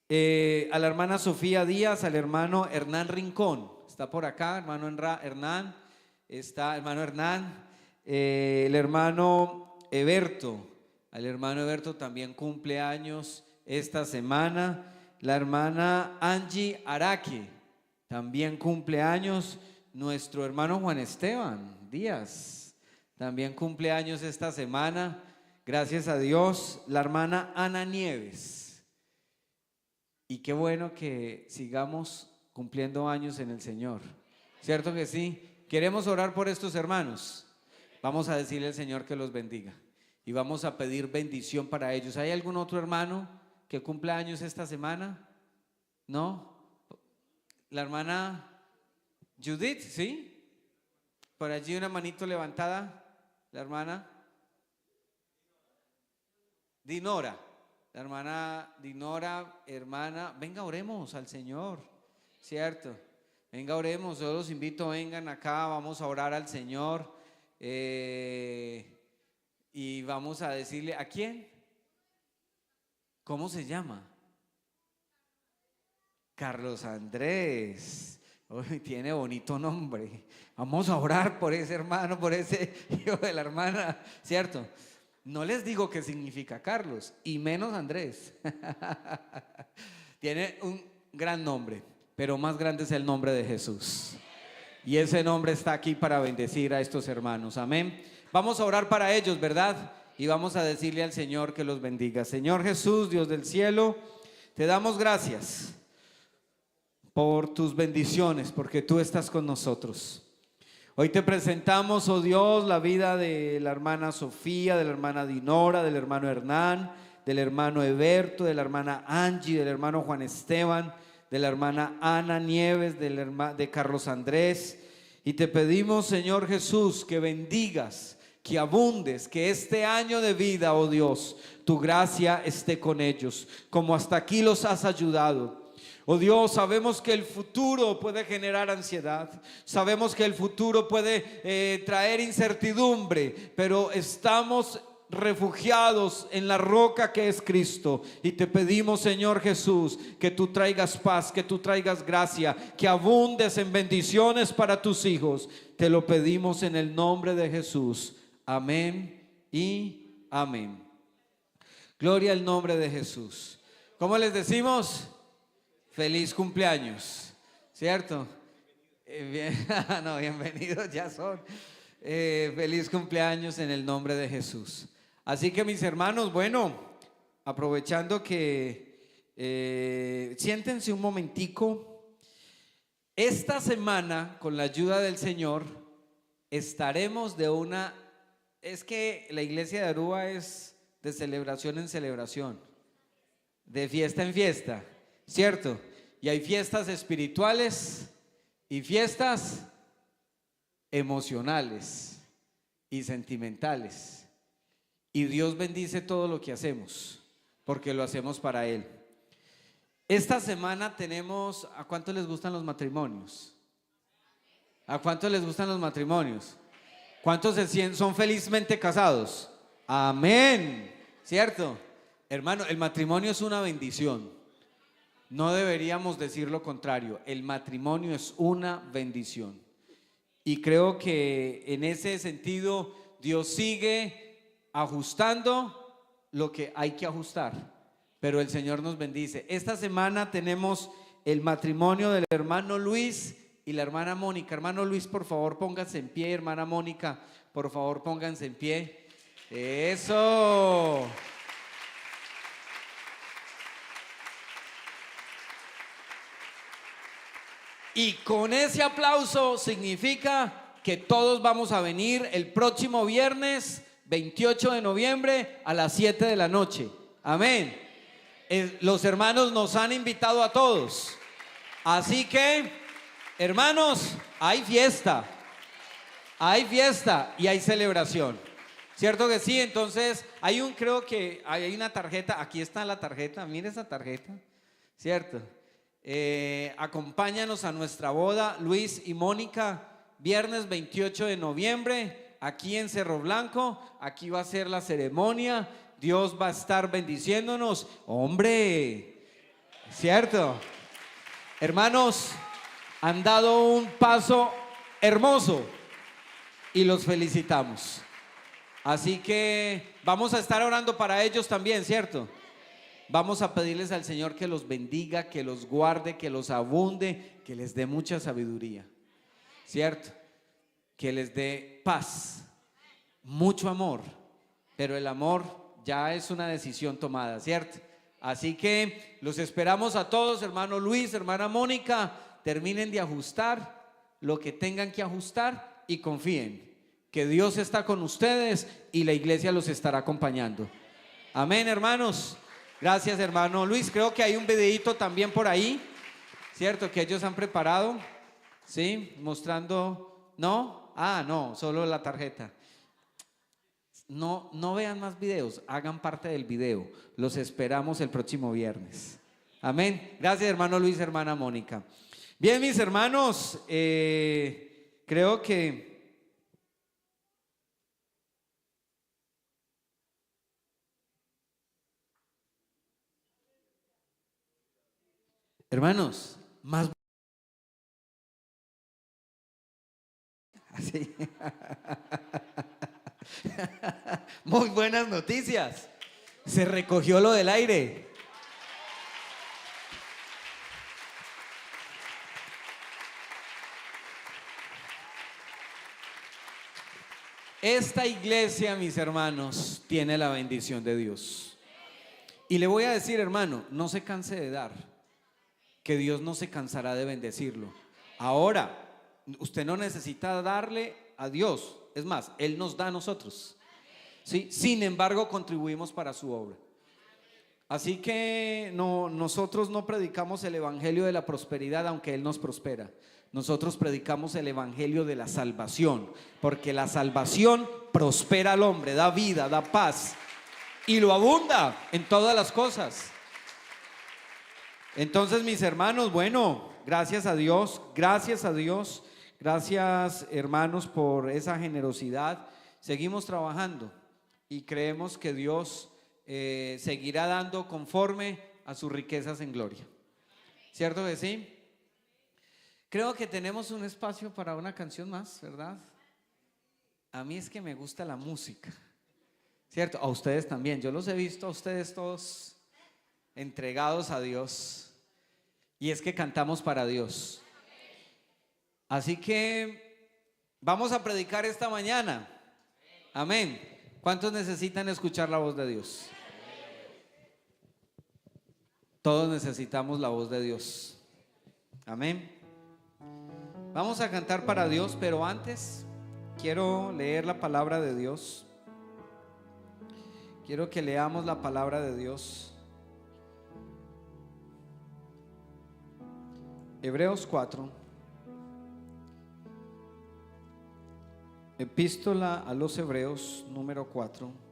A la hermana Sofía Díaz, al hermano Hernán Rincón, está por acá, hermano Hernán, está hermano Hernán, el hermano Eberto, al hermano Eberto también cumple años esta semana. La hermana Angie Araque también cumple años. Nuestro hermano Juan Esteban Díaz también cumple años esta semana, gracias a Dios. La hermana Ana Nieves. Y qué bueno que sigamos cumpliendo años en el Señor, ¿cierto que sí? Queremos orar por estos hermanos. Vamos a decirle al Señor que los bendiga y vamos a pedir bendición para ellos. ¿Hay algún otro hermano que cumple años esta semana? ¿No? La hermana, Judith, ¿sí? Por allí una manito levantada, la hermana Dinora, la hermana Dinora, hermana, venga, oremos al Señor, ¿cierto? Venga, oremos, yo los invito, vengan acá, vamos a orar al Señor y vamos a decirle, ¿a quién? ¿Cómo se llama? Carlos Andrés. Uy, tiene bonito nombre. Vamos a orar por ese hermano, por ese hijo de la hermana, ¿cierto? No les digo qué significa Carlos, y menos Andrés. Tiene un gran nombre, pero más grande es el nombre de Jesús. Y ese nombre está aquí para bendecir a estos hermanos. Amén. Vamos a orar para ellos, ¿verdad? Y vamos a decirle al Señor que los bendiga. Señor Jesús, Dios del cielo, te damos gracias por tus bendiciones, porque tú estás con nosotros. Hoy te presentamos, oh Dios, la vida de la hermana Sofía, de la hermana Dinora, del hermano Hernán, del hermano Eberto, de la hermana Angie, del hermano Juan Esteban, de la hermana Ana Nieves, de Carlos Andrés. Y te pedimos, Señor Jesús, que bendigas, que abundes, que este año de vida, oh Dios, tu gracia esté con ellos, como hasta aquí los has ayudado. Oh Dios, sabemos que el futuro puede generar ansiedad, sabemos que el futuro puede traer incertidumbre, pero estamos refugiados en la roca que es Cristo, y te pedimos, Señor Jesús, que tú traigas paz, que tú traigas gracia, que abundes en bendiciones para tus hijos. Te lo pedimos en el nombre de Jesús. Amén y amén. Gloria al nombre de Jesús. ¿Cómo les decimos? Feliz cumpleaños, ¿cierto? No, bienvenidos ya son. Feliz cumpleaños en el nombre de Jesús. Así que mis hermanos, bueno, aprovechando que siéntense un momentico. Esta semana, con la ayuda del Señor, estaremos es que la iglesia de Aruba es de celebración en celebración, de fiesta en fiesta, ¿cierto? Y hay fiestas espirituales y fiestas emocionales y sentimentales. Y Dios bendice todo lo que hacemos, porque lo hacemos para Él. Esta semana tenemos, ¿a cuántos les gustan los matrimonios? ¿A cuántos les gustan los matrimonios? ¿Cuántos son felizmente casados? Amén, ¿cierto? Hermano, el matrimonio es una bendición. No deberíamos decir lo contrario. El matrimonio es una bendición. Y creo que en ese sentido Dios sigue ajustando lo que hay que ajustar. Pero el Señor nos bendice. Esta semana tenemos el matrimonio del hermano Luis y la hermana Mónica. Hermano Luis, por favor, pónganse en pie. Hermana Mónica, por favor, pónganse en pie. Eso. Y con ese aplauso significa que todos vamos a venir el próximo viernes 28 de noviembre a las 7 de la noche. Amén. Los hermanos nos han invitado a todos. Así que, hermanos, hay fiesta y hay celebración. ¿Cierto que sí? Entonces, creo que hay una tarjeta. Aquí está la tarjeta. Mire esa tarjeta. ¿Cierto? Acompáñanos a nuestra boda, Luis y Mónica, viernes 28 de noviembre, aquí en Cerro Blanco. Aquí va a ser la ceremonia. Dios va a estar bendiciéndonos. Hombre, ¿cierto? Hermanos, han dado un paso hermoso y los felicitamos. Así que vamos a estar orando para ellos también, ¿cierto? Vamos a pedirles al Señor que los bendiga, que los guarde, que los abunde, que les dé mucha sabiduría, ¿cierto? Que les dé paz, mucho amor, pero el amor ya es una decisión tomada, ¿cierto? Así que los esperamos a todos, hermano Luis, hermana Mónica, terminen de ajustar lo que tengan que ajustar y confíen que Dios está con ustedes y la iglesia los estará acompañando. Amén, hermanos. Gracias, hermano Luis. Creo que hay un videíto también por ahí, ¿cierto? Que ellos han preparado, ¿Sí? Mostrando, ¿no? Ah, no, solo la tarjeta. No vean más videos, hagan parte del video. Los esperamos el próximo viernes. Amén. Gracias, hermano Luis, hermana Mónica. Bien, mis hermanos, creo que hermanos, más así. Muy buenas noticias. Se recogió lo del aire. Esta iglesia, mis hermanos, tiene la bendición de Dios. Y le voy a decir, hermano, no se canse de dar, que Dios no se cansará de bendecirlo. Ahora, usted no necesita darle a Dios, es más, Él nos da a nosotros. ¿Sí? Sin embargo, contribuimos para su obra. Así que nosotros no predicamos el evangelio de la prosperidad, aunque Él nos prospera. Nosotros predicamos el evangelio de la salvación, porque la salvación prospera al hombre, da vida, da paz y lo abunda en todas las cosas. Entonces, mis hermanos, bueno, gracias a Dios, gracias hermanos por esa generosidad. Seguimos trabajando y creemos que Dios seguirá dando conforme a sus riquezas en gloria. ¿Cierto que sí? Creo que tenemos un espacio para una canción más, ¿verdad? A mí es que me gusta la música, ¿cierto? A ustedes también, yo los he visto a ustedes todos entregados a Dios, y es que cantamos para Dios. Así que vamos a predicar esta mañana. Amén. ¿Cuántos necesitan escuchar la voz de Dios? Todos necesitamos la voz de Dios. Amén. Vamos a cantar para Dios, pero antes quiero leer la palabra de Dios. Quiero que leamos la palabra de Dios. Hebreos 4. Epístola a los Hebreos número 4.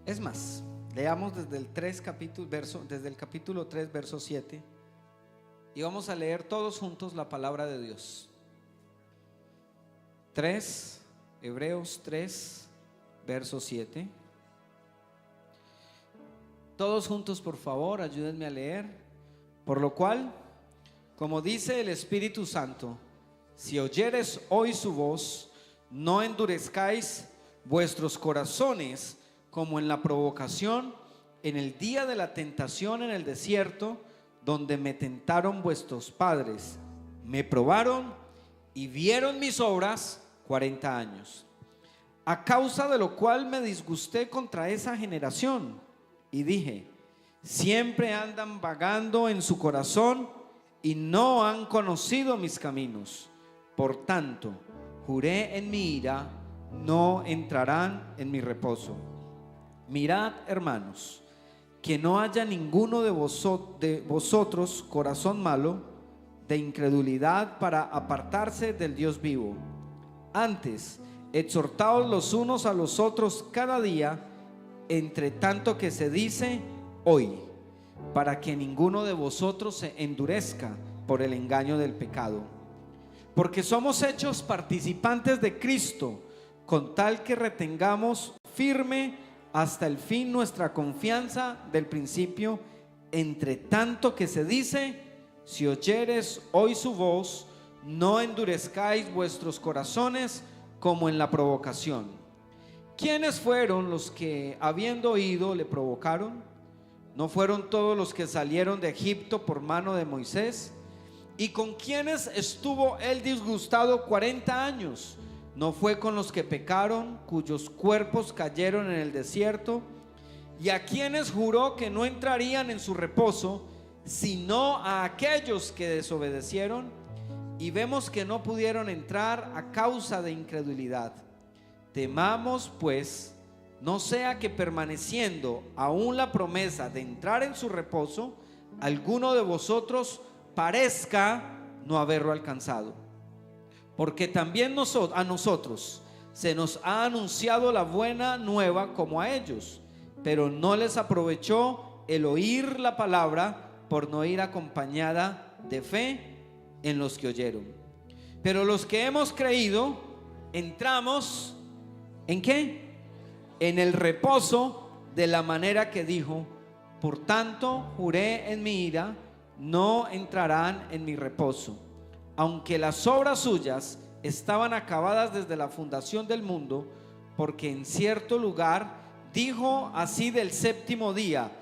Es más, leamos desde el capítulo 3, verso 7, y vamos a leer todos juntos la palabra de Dios. Hebreos 3, verso 7. Todos juntos, por favor, ayúdenme a leer. Por lo cual, como dice el Espíritu Santo, si oyeres hoy su voz, no endurezcáis vuestros corazones como en la provocación en el día de la tentación en el desierto, donde me tentaron vuestros padres, me probaron y vieron mis obras 40 años. A causa de lo cual me disgusté contra esa generación y dije, siempre andan vagando en su corazón y no han conocido mis caminos. Por tanto, juré en mi ira, no entrarán en mi reposo. Mirad, hermanos, que no haya ninguno de vosotros corazón malo de incredulidad para apartarse del Dios vivo. Antes, exhortaos los unos a los otros cada día, entre tanto que se dice hoy, para que ninguno de vosotros se endurezca por el engaño del pecado. Porque somos hechos participantes de Cristo, con tal que retengamos firme hasta el fin nuestra confianza del principio, entre tanto que se dice, si oyeres hoy su voz, no endurezcáis vuestros corazones como en la provocación. ¿Quiénes fueron los que, habiendo oído, le provocaron? ¿No fueron todos los que salieron de Egipto por mano de Moisés? ¿Y con quiénes estuvo él disgustado 40 años? ¿No fue con los que pecaron, cuyos cuerpos cayeron en el desierto? ¿Y a quienes juró que no entrarían en su reposo, sino a aquellos que desobedecieron, y vemos que no pudieron entrar a causa de incredulidad. Temamos pues, no sea que permaneciendo aún la promesa de entrar en su reposo, alguno de vosotros parezca no haberlo alcanzado. Porque también a nosotros se nos ha anunciado la buena nueva como a ellos, pero no les aprovechó el oír la palabra por no ir acompañada de fe en los que oyeron. Pero los que hemos creído entramos ¿en qué? En el reposo, de la manera que dijo: por tanto juré en mi ira, no entrarán en mi reposo. Aunque las obras suyas estaban acabadas desde la fundación del mundo, porque en cierto lugar dijo así del séptimo día: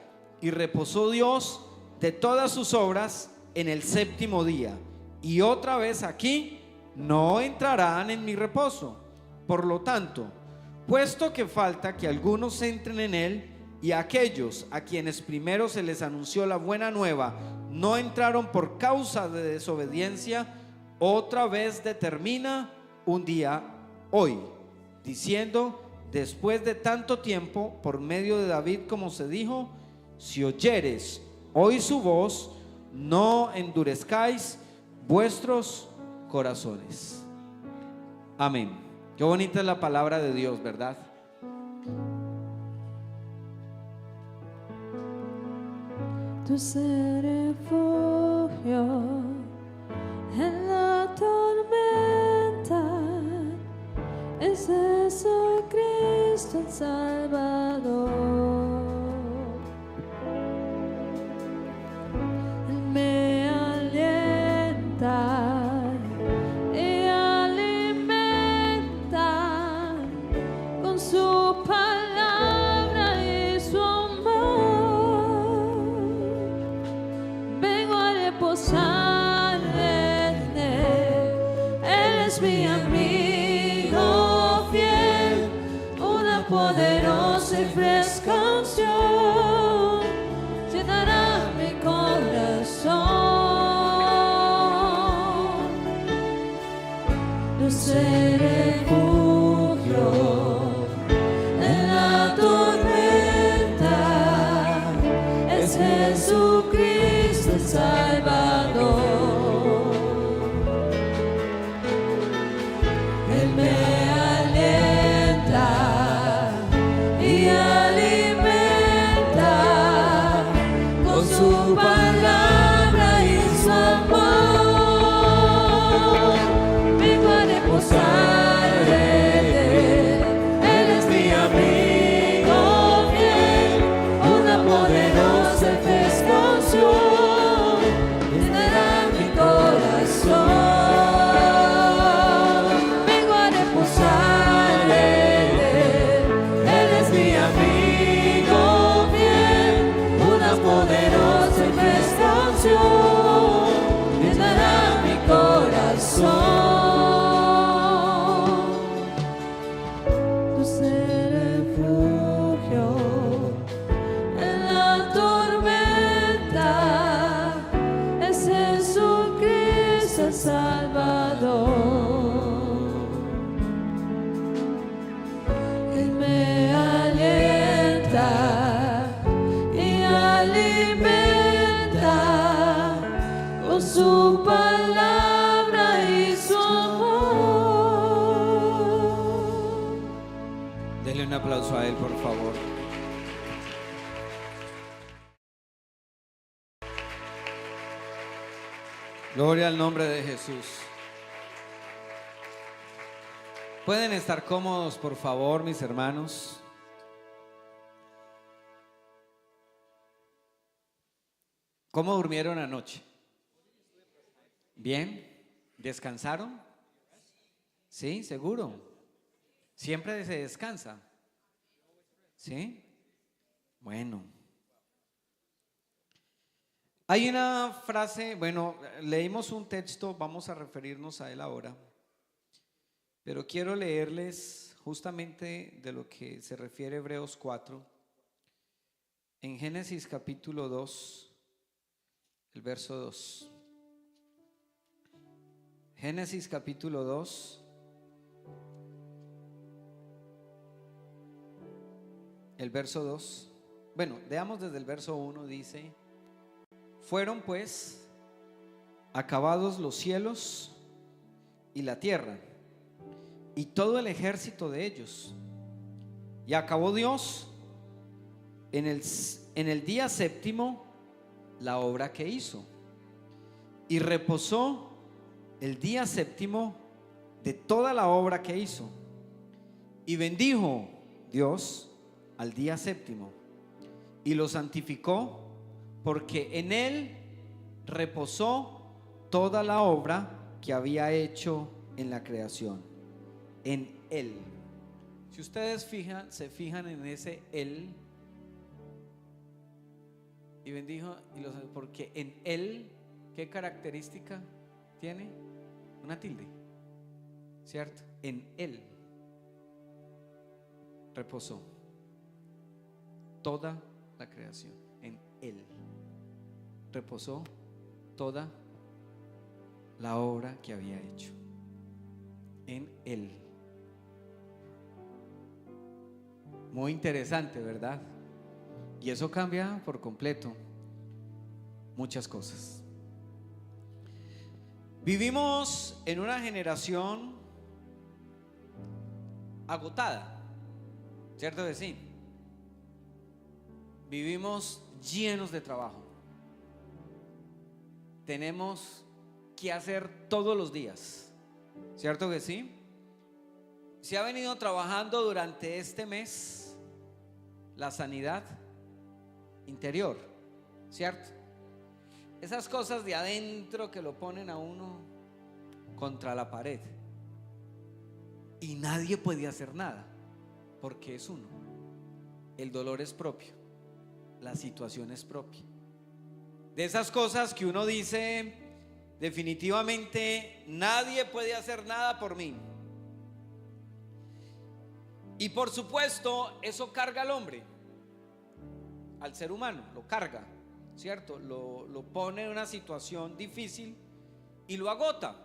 y reposó Dios de todas sus obras en el séptimo día. Y otra vez aquí: no entrarán en mi reposo. Por lo tanto, puesto que falta que algunos entren en él, y aquellos a quienes primero se les anunció la buena nueva no entraron por causa de desobediencia, otra vez determina un día, hoy, diciendo: después de tanto tiempo, por medio de David, como se dijo: si oyeres hoy su voz, no endurezcáis vuestros corazones. Amén. Qué bonita es la palabra de Dios, ¿verdad? Dulce refugio en la tormenta es Jesucristo el Salvador. Él me alienta y alimenta con su palabra y su amor. Vengo a reposar en él. Él es mi amigo fiel, una poderosa y fresca unción llenará mi corazón. Dulce refugio en la tormenta es Jesucristo el Salvador. Él me alienta y alimenta con su palabra y su amor. Vengo a reposar en él. Él es mi amigo fiel, una poderosa y fresca unción llenará mi corazón. Vengo a reposar en él. Él es mi amigo fiel, una poderosa y fresca unción llenará mi corazón. Dulce refugio en la tormenta es Jesucristo el Salvador. Él me alienta y alimenta con su palabra y su amor. Denle un aplauso a él, por favor. Gloria al nombre de Jesús. ¿Pueden estar cómodos, por favor, mis hermanos? ¿Cómo durmieron anoche? ¿Bien? ¿Descansaron? Sí, seguro. Siempre se descansa. ¿Sí? Bueno. Hay una frase, bueno, leímos un texto, vamos a referirnos a él ahora, pero quiero leerles justamente de lo que se refiere Hebreos 4, en Génesis capítulo 2, el verso 2. Génesis capítulo 2, el verso 2. Bueno, leamos desde el verso 1, dice: fueron pues acabados los cielos y la tierra y todo el ejército de ellos, y acabó Dios en el día séptimo la obra que hizo, y reposó el día séptimo de toda la obra que hizo, y bendijo Dios al día séptimo y lo santificó, porque en él reposó toda la obra que había hecho en la creación. En él. Si ustedes se fijan en ese él, y bendijo, porque en él, ¿qué característica tiene? Una tilde, ¿cierto? En él reposó toda la creación. En él reposó toda la obra que había hecho. En él. Muy interesante, ¿verdad? Y eso cambia por completo muchas cosas. Vivimos en una generación agotada, ¿cierto que sí? Vivimos llenos de trabajo. Tenemos que hacer todos los días, ¿cierto que sí? Se ha venido trabajando durante este mes la sanidad interior, ¿cierto? Esas cosas de adentro que lo ponen a uno contra la pared y nadie puede hacer nada porque es uno. El dolor es propio, la situación es propia. De esas cosas que uno dice, definitivamente nadie puede hacer nada por mí. Y por supuesto eso carga al hombre, al ser humano, lo carga, ¿cierto? Lo pone en una situación difícil y lo agota.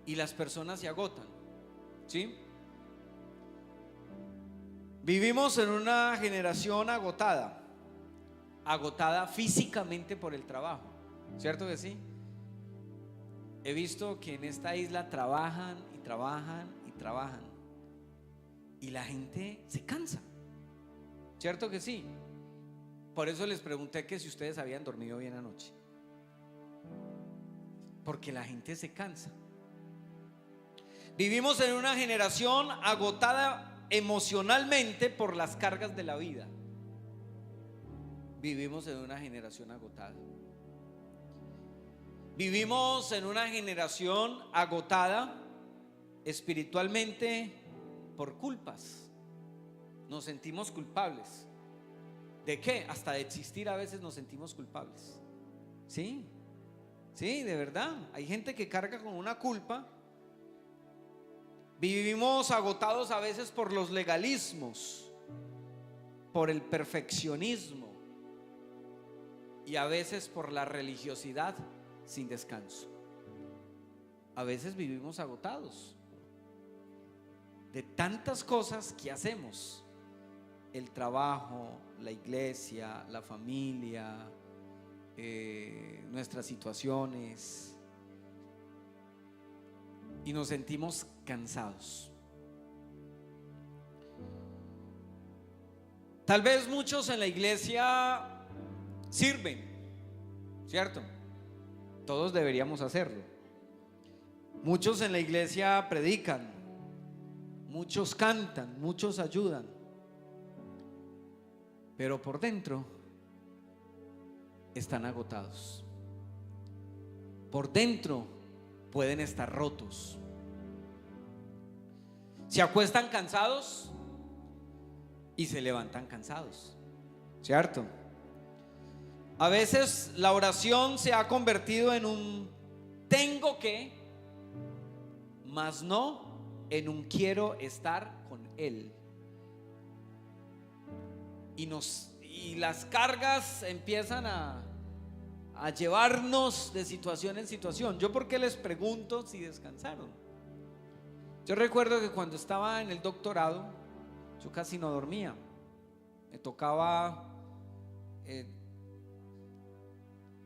Y las personas se agotan, ¿sí? Vivimos en una generación agotada, agotada físicamente por el trabajo, ¿cierto que sí? He visto que en esta isla trabajan y trabajan y trabajan y la gente se cansa, ¿cierto que sí? Por eso les pregunté que si ustedes habían dormido bien anoche, porque la gente se cansa. Vivimos en una generación agotada emocionalmente por las cargas de la vida. Vivimos en una generación agotada. Vivimos en una generación agotada espiritualmente por culpas. Nos sentimos culpables. ¿De qué? Hasta de existir a veces nos sentimos culpables. Sí, sí, de verdad. Hay gente que carga con una culpa. Vivimos agotados a veces por los legalismos, por el perfeccionismo y a veces por la religiosidad sin descanso. A veces vivimos agotados de tantas cosas que hacemos: el trabajo, la iglesia, la familia, nuestras situaciones, y nos sentimos cansados. Tal vez muchos en la iglesia sirven, ¿cierto? Todos deberíamos hacerlo. Muchos en la iglesia predican, muchos cantan, muchos ayudan, pero por dentro están agotados. Por dentro pueden estar rotos. Se acuestan cansados y se levantan cansados, ¿cierto? A veces la oración se ha convertido en un tengo que, mas no en un quiero estar con Él. Y las cargas empiezan a a llevarnos de situación en situación. ¿Yo por qué les pregunto si descansaron? Yo recuerdo que cuando estaba en el doctorado, yo casi no dormía. Me tocaba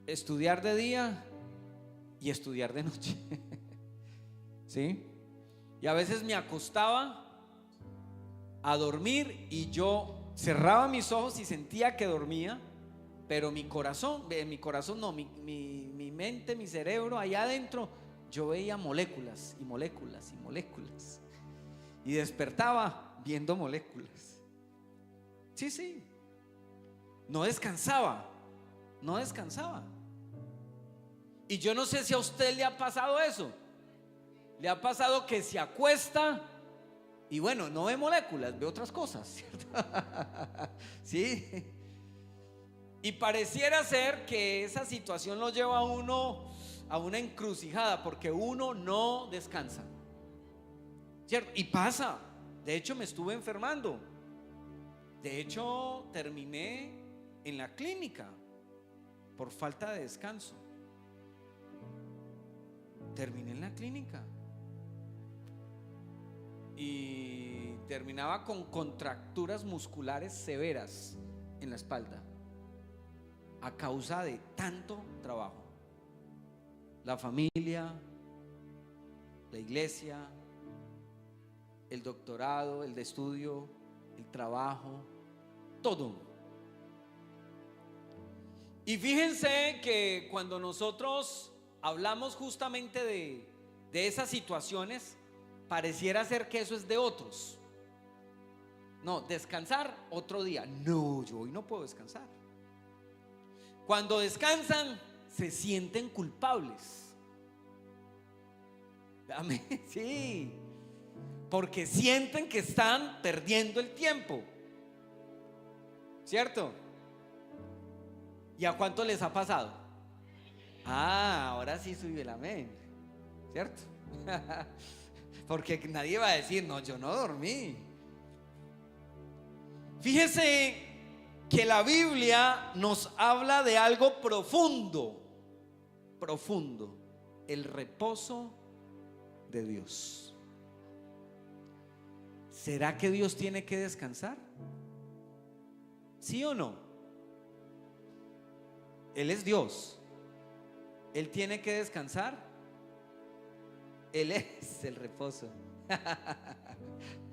estudiar de día y estudiar de noche. ¿Sí? Y a veces me acostaba a dormir y yo cerraba mis ojos y sentía que dormía, pero mi mente, mi cerebro, allá adentro, yo veía moléculas y moléculas y moléculas. Y despertaba viendo moléculas. Sí. No descansaba. Y yo no sé si a usted le ha pasado eso. Le ha pasado que se acuesta y bueno, no ve moléculas, ve otras cosas, ¿cierto? Sí. Y pareciera ser que esa situación lo lleva a uno a una encrucijada porque uno no descansa, ¿cierto? Y pasa. De hecho, me estuve enfermando. De hecho, terminé en la clínica por falta de descanso. Terminé en la clínica y terminaba con contracturas musculares severas en la espalda a causa de tanto trabajo. La familia, la iglesia, el doctorado, el de estudio, el trabajo, todo. Y fíjense que cuando nosotros hablamos justamente de esas situaciones, pareciera ser que eso es de otros. No, descansar otro día. No, yo hoy no puedo descansar. Cuando descansan, se sienten culpables. Amén. Sí, porque sienten que están perdiendo el tiempo, ¿cierto? ¿Y a cuánto les ha pasado? Ahora sí sube el amén, ¿cierto? Porque nadie va a decir, no, yo no dormí. Fíjese que la Biblia nos habla de algo profundo, el reposo de Dios. ¿Será que Dios tiene que descansar? ¿Sí o no? Él es Dios. Él tiene que descansar. Él es el reposo.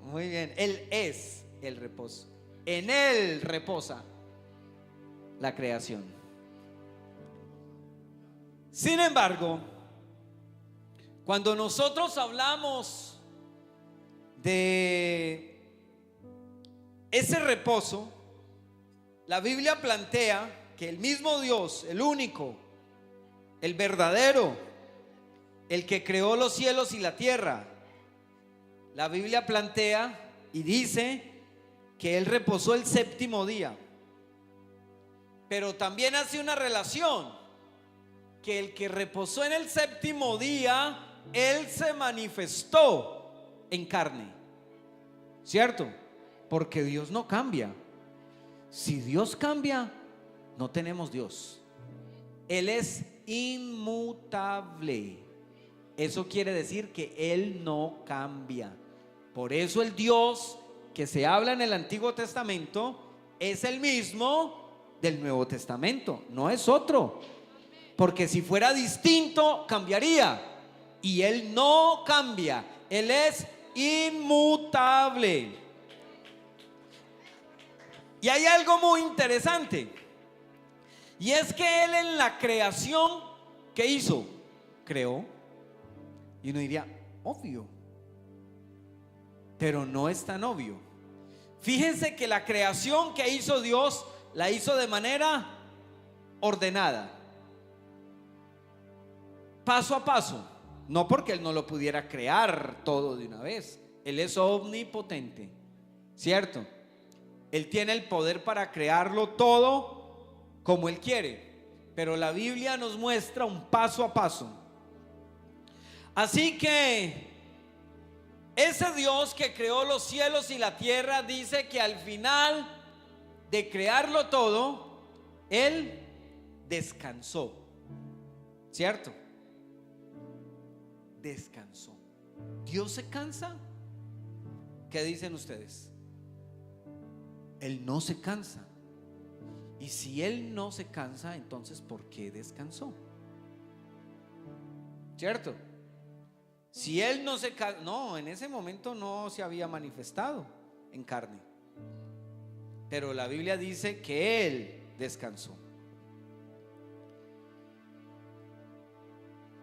Muy bien, Él es el reposo. En Él reposa la creación. Sin embargo, cuando nosotros hablamos de ese reposo, la Biblia plantea que el mismo Dios, el único, el verdadero, el que creó los cielos y la tierra, la Biblia plantea y dice que Él reposó el séptimo día. Pero también hace una relación, que el que reposó en el séptimo día, Él se manifestó en carne, ¿cierto? Porque Dios no cambia. Si Dios cambia, no tenemos Dios. Él es inmutable. Eso quiere decir que Él no cambia. Por eso el Dios que se habla en el Antiguo Testamento es el mismo del Nuevo Testamento, no es otro. Porque si fuera distinto, cambiaría. Y Él no cambia. Él es inmutable. Y hay algo muy interesante. Y es que Él en la creación, ¿qué hizo? Creó. Y uno diría, obvio. Pero no es tan obvio. Fíjense que la creación que hizo Dios la hizo de manera ordenada, paso a paso. No porque Él no lo pudiera crear todo de una vez. Él es omnipotente, ¿cierto? Él tiene el poder para crearlo todo como Él quiere. Pero la Biblia nos muestra un paso a paso. Así que ese Dios que creó los cielos y la tierra dice que al final de crearlo todo, Él descansó. ¿cierto? Descansó. ¿Dios se cansa? ¿Qué dicen ustedes? Él no se cansa. Y si Él no se cansa, entonces ¿por qué descansó? ¿Cierto? Si Él no se cansa, no, en ese momento no se había manifestado en carne. Pero la Biblia dice que Él descansó.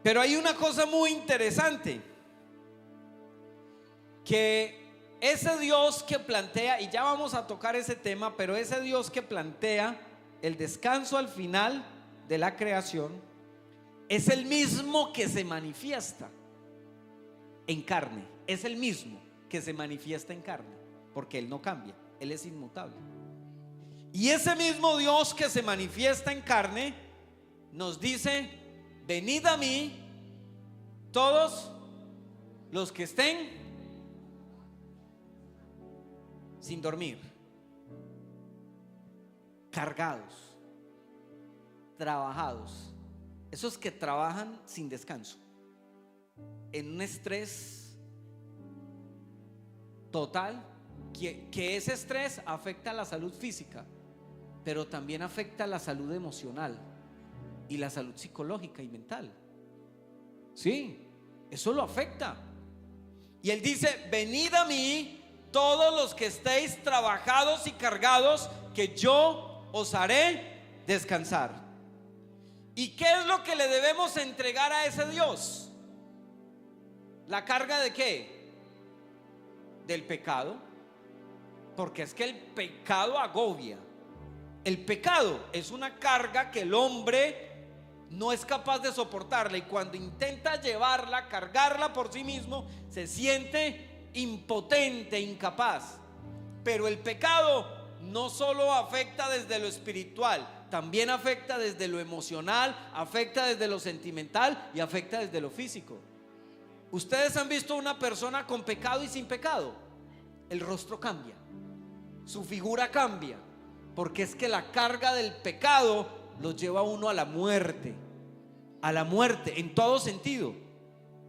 Pero hay una cosa muy interesante, que ese Dios que plantea, y ya vamos a tocar ese tema, pero ese Dios que plantea el descanso al final de la creación es el mismo que se manifiesta en carne. Es el mismo que se manifiesta en carne, porque Él no cambia, Él es inmutable. Y ese mismo Dios que se manifiesta en carne nos dice: venid a mí todos los que estén sin dormir, cargados, trabajados, esos que trabajan sin descanso, en un estrés total, que ese estrés afecta a la salud física, pero también afecta a la salud emocional y la salud psicológica y mental. Sí, eso lo afecta. Y Él dice: venid a mí todos los que estéis trabajados y cargados, que yo os haré descansar. ¿Y qué es lo que le debemos entregar a ese Dios? ¿La carga de qué? Del pecado. Porque es que el pecado agobia. El pecado es una carga que el hombre no es capaz de soportarla, y cuando intenta llevarla, cargarla por sí mismo, se siente impotente, incapaz. Pero el pecado no solo afecta desde lo espiritual, también afecta desde lo emocional, afecta desde lo sentimental y afecta desde lo físico. Ustedes han visto una persona con pecado y sin pecado, el rostro cambia, su figura cambia, porque es que la carga del pecado lo lleva a uno a la muerte en todo sentido.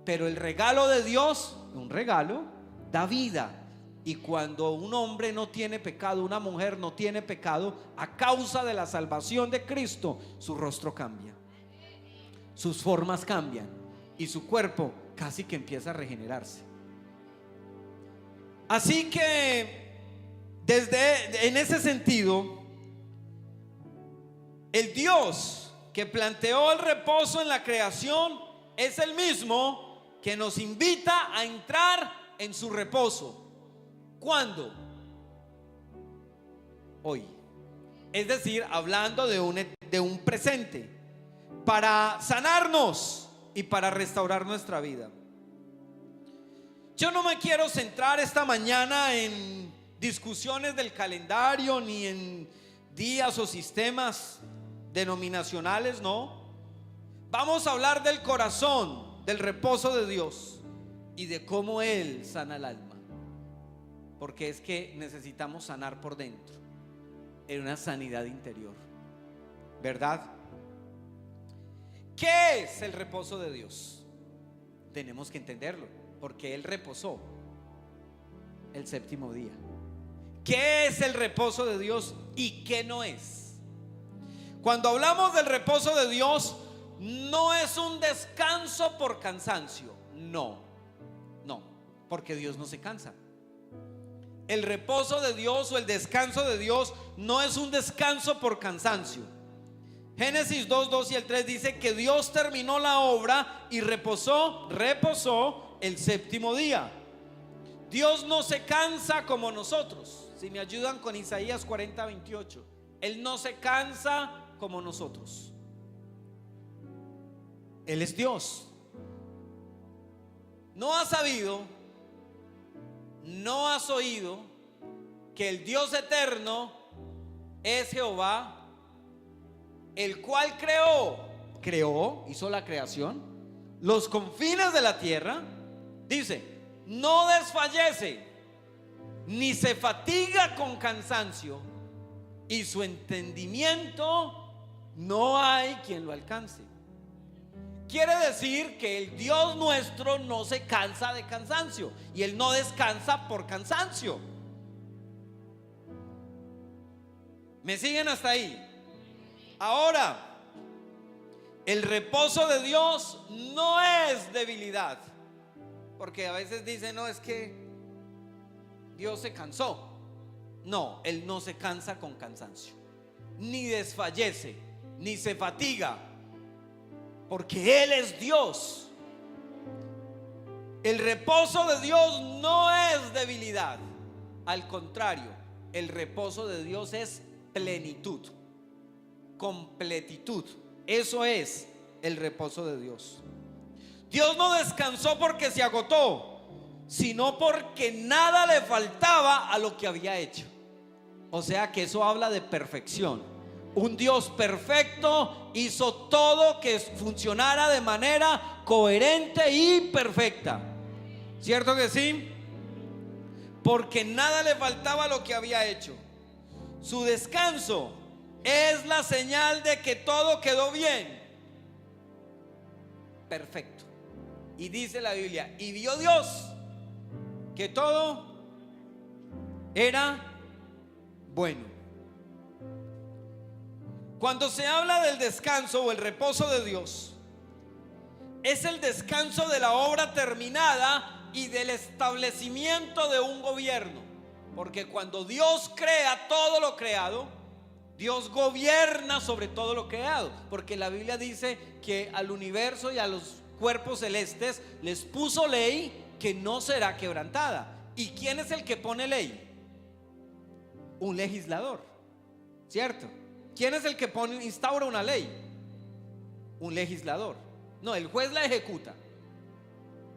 Pero el regalo de Dios, un regalo, da vida. Y cuando un hombre no tiene pecado, una mujer no tiene pecado, a causa de la salvación de Cristo, su rostro cambia, sus formas cambian y su cuerpo casi que empieza a regenerarse. Así que en ese sentido, el Dios que planteó el reposo en la creación es el mismo que nos invita a entrar en su reposo. ¿Cuándo? Hoy. Es decir, hablando de un presente, para sanarnos y para restaurar nuestra vida. Yo no me quiero centrar esta mañana en discusiones del calendario, ni en días o sistemas denominacionales, no. Vamos a hablar del corazón, del reposo de Dios y de cómo Él sana el alma. Porque es que necesitamos sanar por dentro, en una sanidad interior, ¿verdad? ¿Qué es el reposo de Dios? Tenemos que entenderlo, porque Él reposó el séptimo día. ¿Qué es el reposo de Dios y qué no es? Cuando hablamos del reposo de Dios, no es un descanso por cansancio. No, porque Dios no se cansa. El reposo de Dios o el descanso de Dios no es un descanso por cansancio. Génesis 2:2 y el 3 dice que Dios terminó la obra y reposó el séptimo día. Dios no se cansa como nosotros. Si me ayudan con Isaías 40:28, Él no se cansa como nosotros. Él es Dios. ¿No has sabido, no has oído que el Dios eterno es Jehová, el cual hizo la creación, los confines de la tierra? Dice: no desfallece ni se fatiga con cansancio, y su entendimiento no hay quien lo alcance. Quiere decir que el Dios nuestro no se cansa de cansancio y Él no descansa por cansancio. ¿Me siguen hasta ahí? Ahora, el reposo de Dios no es debilidad, porque a veces dicen, no, es que Dios se cansó. No, Él no se cansa con cansancio, ni desfallece, ni se fatiga, porque Él es Dios. El reposo de Dios no es debilidad, al contrario, el reposo de Dios es plenitud, completitud. Eso es el reposo de Dios. Dios no descansó porque se agotó, sino porque nada le faltaba a lo que había hecho. O sea que eso habla de perfección. Un Dios perfecto hizo todo que funcionara de manera coherente y perfecta. ¿Cierto que sí? Porque nada le faltaba a lo que había hecho. Su descanso es la señal de que todo quedó bien, perfecto. Y dice la Biblia, y vio Dios que todo era bueno. Cuando se habla del descanso o el reposo de Dios, es el descanso de la obra terminada y del establecimiento de un gobierno. Porque cuando Dios crea todo lo creado, Dios gobierna sobre todo lo creado. Porque la Biblia dice que al universo y a los cuerpos celestes les puso ley que no será quebrantada. ¿Y quién es el que pone ley? Un legislador, ¿cierto? ¿Quién es el que instaura una ley? Un legislador. No, el juez la ejecuta,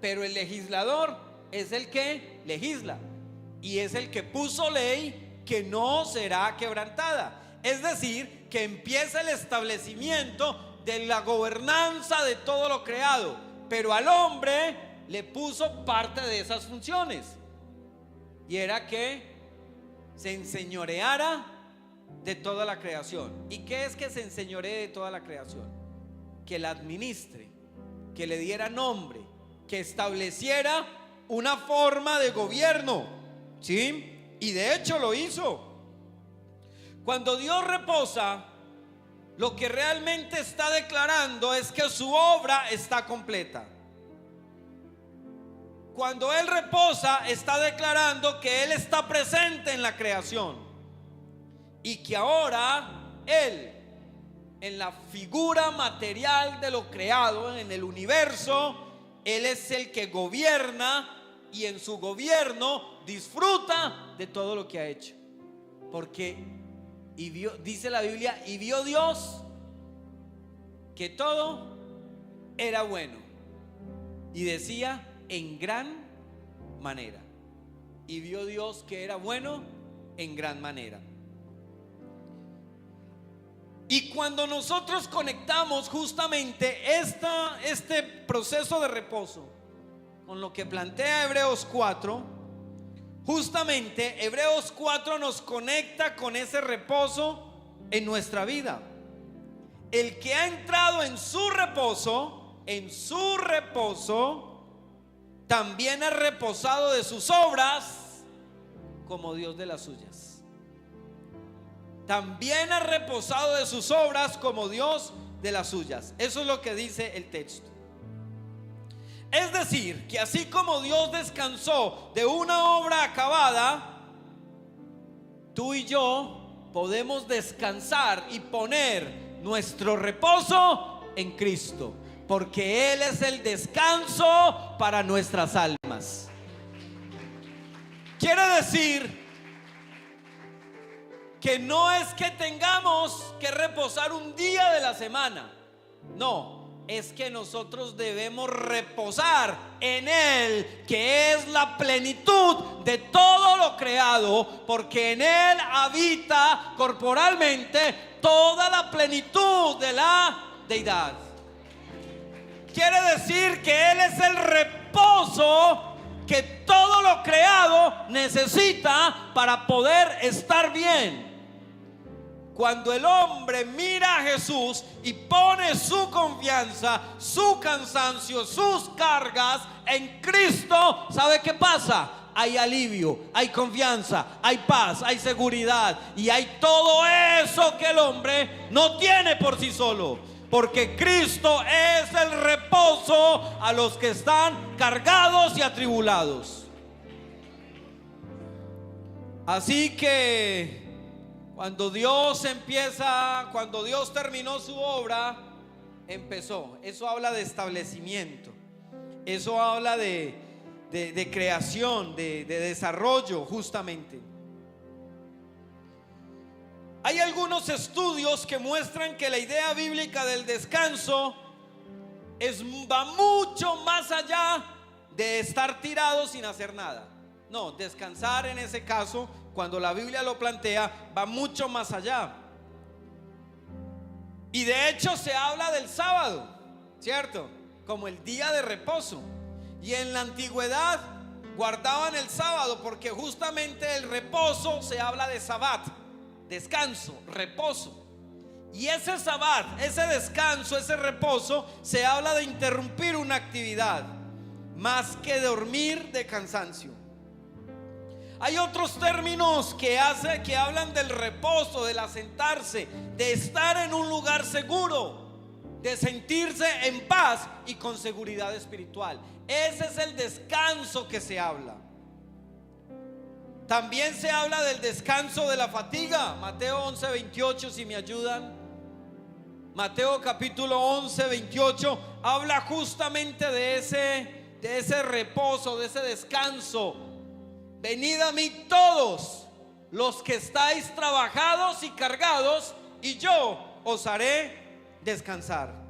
pero el legislador es el que legisla y es el que puso ley que no será quebrantada. Es decir, que empieza el establecimiento de la gobernanza de todo lo creado, pero al hombre le puso parte de esas funciones, y era que se enseñoreara de toda la creación. ¿Y qué es que se enseñoree de toda la creación? Que la administre, que le diera nombre, que estableciera una forma de gobierno, ¿sí? Y de hecho lo hizo. Cuando Dios reposa, lo que realmente está declarando es que su obra está completa. Cuando Él reposa, está declarando que Él está presente en la creación y que ahora Él, en la figura material de lo creado, en el universo, Él es el que gobierna y en su gobierno disfruta de todo lo que ha hecho. Porque dice la Biblia, y vio Dios que todo era bueno, y decía en gran manera. Y vio Dios que era bueno en gran manera. Y cuando nosotros conectamos justamente este proceso de reposo con lo que plantea Hebreos 4, justamente Hebreos 4 nos conecta con ese reposo en nuestra vida. El que ha entrado en su reposo también ha reposado de sus obras como Dios de las suyas. También ha reposado de sus obras como Dios de las suyas. Eso es lo que dice el texto. Es decir, que así como Dios descansó de una obra acabada, tú y yo podemos descansar y poner nuestro reposo en Cristo, porque Él es el descanso para nuestras almas. Quiere decir que no es que tengamos que reposar un día de la semana, no, es que nosotros debemos reposar en Él, que es la plenitud de todo lo creado, porque en Él habita corporalmente toda la plenitud de la deidad. Quiere decir que Él es el reposo que todo lo creado necesita para poder estar bien. Cuando el hombre mira a Jesús y pone su confianza, su cansancio, sus cargas en Cristo, ¿sabe qué pasa? Hay alivio, hay confianza, hay paz, hay seguridad y hay todo eso que el hombre no tiene por sí solo. Porque Cristo es el reposo a los que están cargados y atribulados. Así que cuando Dios terminó su obra, empezó. Eso habla de establecimiento. Eso habla de creación, de desarrollo, justamente. Hay algunos estudios que muestran que la idea bíblica del descanso va mucho más allá de estar tirado sin hacer nada. No, descansar en ese caso, cuando la Biblia lo plantea, va mucho más allá. Y de hecho se habla del sábado, ¿cierto? Como el día de reposo. Y en la antigüedad guardaban el sábado porque justamente el reposo se habla de sabbat, descanso, reposo. Y ese sabbat, ese descanso, ese reposo, se habla de interrumpir una actividad más que dormir de cansancio. Hay otros términos que hablan del reposo, del asentarse, de estar en un lugar seguro, de sentirse en paz y con seguridad espiritual. Ese es el descanso que se habla. También se habla del descanso de la fatiga. Mateo 11:28, si me ayudan. Mateo capítulo 11:28 habla justamente de ese reposo, de ese descanso. Venid a mí todos los que estáis trabajados y cargados, y yo os haré descansar.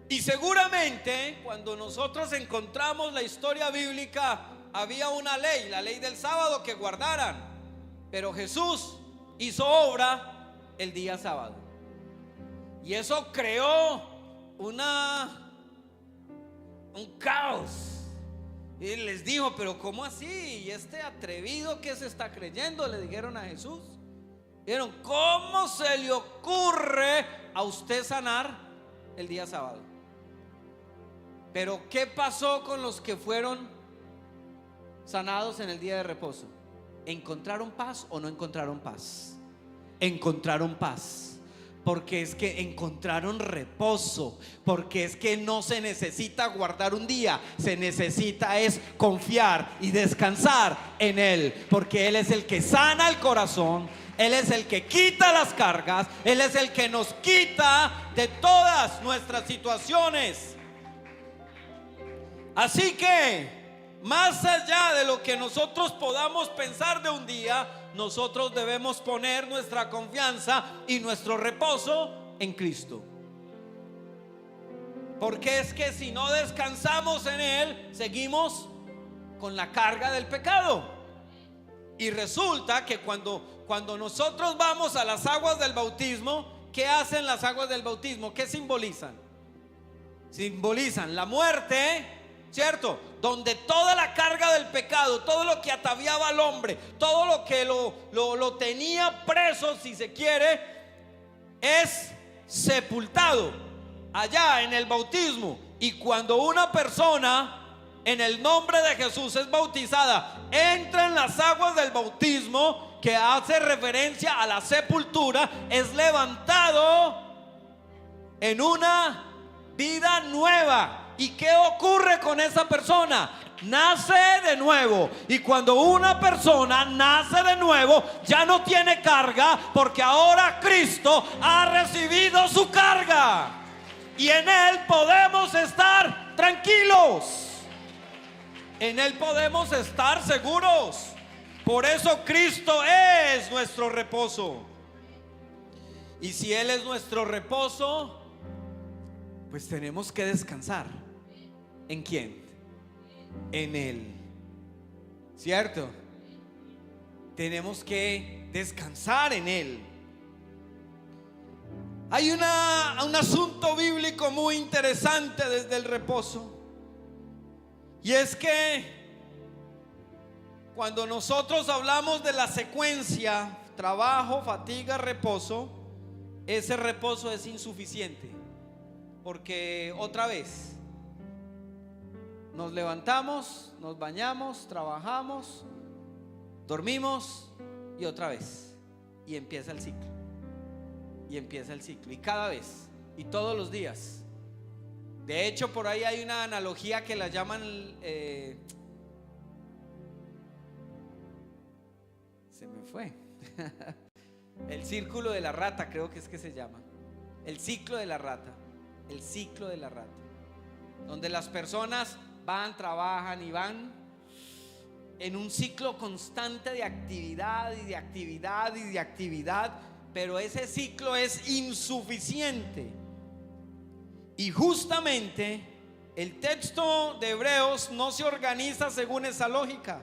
Y seguramente cuando nosotros encontramos la historia bíblica, había una ley, la ley del sábado, que guardaran. Pero Jesús hizo obra el día sábado. Y eso creó un caos. Y les dijo, pero ¿cómo así? ¿Y este atrevido qué se está creyendo? Le dijeron a Jesús. Dijeron, ¿cómo se le ocurre a usted sanar el día sábado? Pero ¿qué pasó con los que fueron sanados en el día de reposo? ¿Encontraron paz o no encontraron paz? Encontraron paz. Porque es que encontraron reposo. Porque es que no se necesita guardar un día, se necesita es confiar y descansar en Él. Porque Él es el que sana el corazón, Él es el que quita las cargas, Él es el que nos quita de todas nuestras situaciones. Así que, más allá de lo que nosotros podamos pensar de un día, nosotros debemos poner nuestra confianza y nuestro reposo en Cristo. Porque es que si no descansamos en Él, seguimos con la carga del pecado. Y resulta que cuando nosotros vamos a las aguas del bautismo, ¿qué hacen las aguas del bautismo? ¿Qué simbolizan? Simbolizan la muerte, ¿cierto? Donde toda la carga del pecado, todo lo que ataviaba al hombre, todo lo que lo tenía preso, si se quiere, es sepultado allá en el bautismo. Y cuando una persona en el nombre de Jesús es bautizada, entra en las aguas del bautismo, que hace referencia a la sepultura, es levantado en una vida nueva. ¿Y qué ocurre con esa persona? Nace de nuevo. Y cuando una persona nace de nuevo, ya no tiene carga, porque ahora Cristo ha recibido su carga. Y en Él podemos estar tranquilos. En Él podemos estar seguros. Por eso Cristo es nuestro reposo. Y si Él es nuestro reposo, pues tenemos que descansar. ¿En quién? En Él. ¿Cierto? Tenemos que descansar en Él. Hay un asunto bíblico muy interesante desde el reposo. Y es que cuando nosotros hablamos de la secuencia trabajo, fatiga, reposo, ese reposo es insuficiente, porque otra vez nos levantamos, nos bañamos, trabajamos, dormimos y otra vez, y empieza el ciclo, y empieza el ciclo, y cada vez, y todos los días. De hecho, por ahí hay una analogía que la llaman se me fue el círculo de la rata, creo que es que se llama el ciclo de la rata, el ciclo de la rata, donde las personas van, trabajan y van en un ciclo constante de actividad y de actividad y de actividad, pero ese ciclo es insuficiente. Y justamente el texto de Hebreos no se organiza según esa lógica.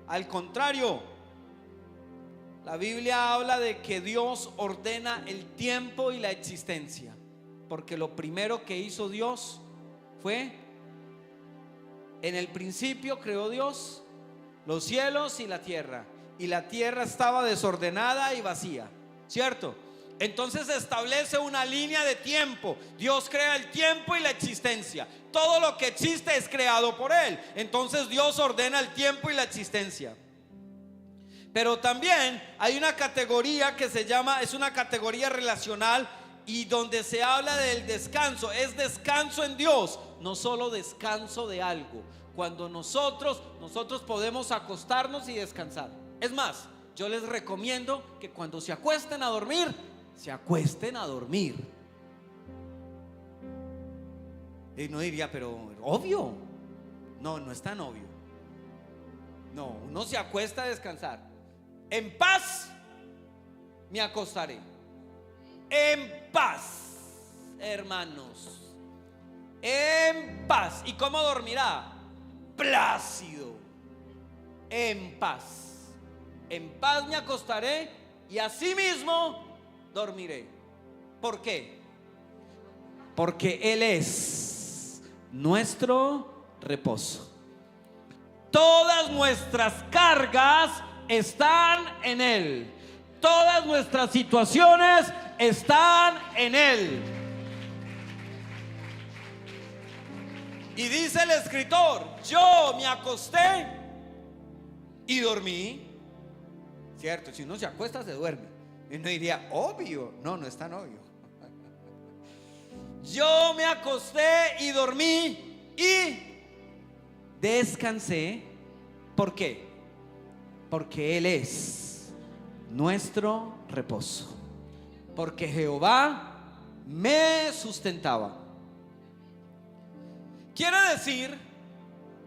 Al contrario, la Biblia habla de que Dios ordena el tiempo y la existencia, porque lo primero que hizo Dios fue: en el principio creó Dios los cielos y la tierra estaba desordenada y vacía, ¿cierto? Entonces establece una línea de tiempo. Dios crea el tiempo y la existencia. Todo lo que existe es creado por Él. Entonces Dios ordena el tiempo y la existencia. Pero también hay una categoría que se llama, es una categoría relacional, y donde se habla del descanso. Es descanso en Dios, no solo descanso de algo. Cuando nosotros podemos acostarnos y descansar. Es más, yo les recomiendo que cuando se acuesten a dormir, se acuesten a dormir. Y uno diría, pero obvio. No, no es tan obvio. No, uno se acuesta a descansar. En paz me acostaré. En paz, hermanos. En paz. ¿Y cómo dormirá? Plácido. En paz. En paz me acostaré y asimismo dormiré. ¿Por qué? Porque Él es nuestro reposo. Todas nuestras cargas están en Él. Todas nuestras situaciones están en Él. Y dice el escritor: yo me acosté y dormí. Cierto, si uno se acuesta se duerme. Y uno diría, obvio. No, no es tan obvio. Yo me acosté y dormí y descansé. ¿Por qué? Porque Él es nuestro reposo. Porque Jehová me sustentaba. Quiere decir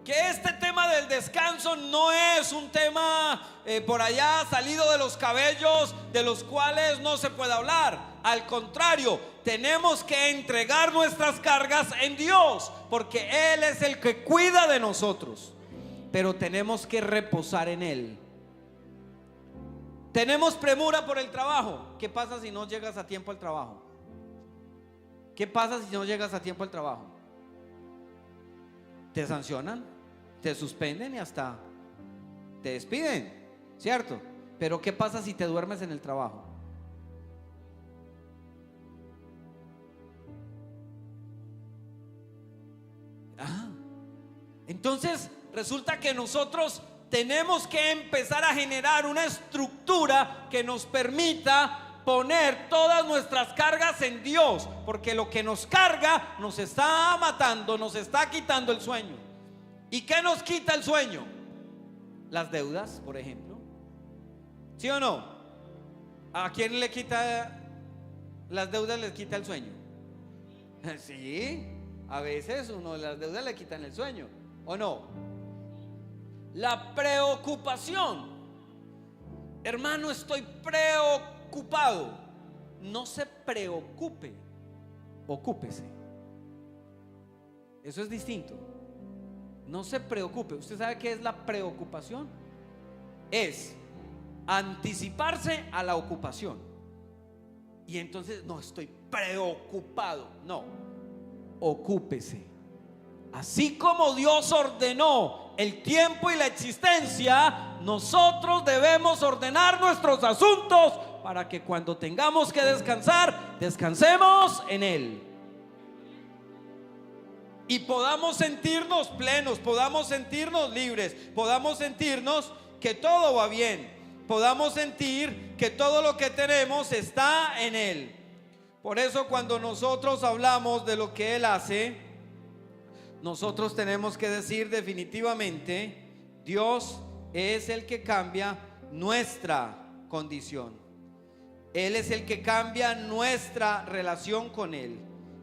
que este tema del descanso no es un tema por allá salido de los cabellos, de los cuales no se puede hablar. Al contrario, tenemos que entregar nuestras cargas en Dios, porque Él es el que cuida de nosotros. Pero tenemos que reposar en Él. Tenemos premura por el trabajo. ¿Qué pasa si no llegas a tiempo al trabajo? ¿Qué pasa si no llegas a tiempo al trabajo? Te sancionan, te suspenden y hasta te despiden, ¿cierto? Pero ¿qué pasa si te duermes en el trabajo? Entonces resulta que nosotros tenemos que empezar a generar una estructura que nos permita poner todas nuestras cargas en Dios, porque lo que nos carga nos está matando, nos está quitando el sueño. ¿Y qué nos quita el sueño? Las deudas, por ejemplo. ¿Sí o no? ¿A quién le quita las deudas? Les quita el sueño. Sí, a veces uno de las deudas le quitan el sueño, ¿o no? La preocupación. Hermano, estoy preocupado. No se preocupe, ocúpese. Eso es distinto. No se preocupe. ¿Usted sabe qué es la preocupación? Es anticiparse a la ocupación. Y entonces, no, estoy preocupado. No, ocúpese. Así como Dios ordenó el tiempo y la existencia, nosotros debemos ordenar nuestros asuntos para que cuando tengamos que descansar, descansemos en Él. Y podamos sentirnos plenos, podamos sentirnos libres, podamos sentirnos que todo va bien, podamos sentir que todo lo que tenemos está en Él. Por eso cuando nosotros hablamos de lo que Él hace, nosotros tenemos que decir definitivamente, Dios es el que cambia nuestra condición. Él es el que cambia nuestra relación con Él.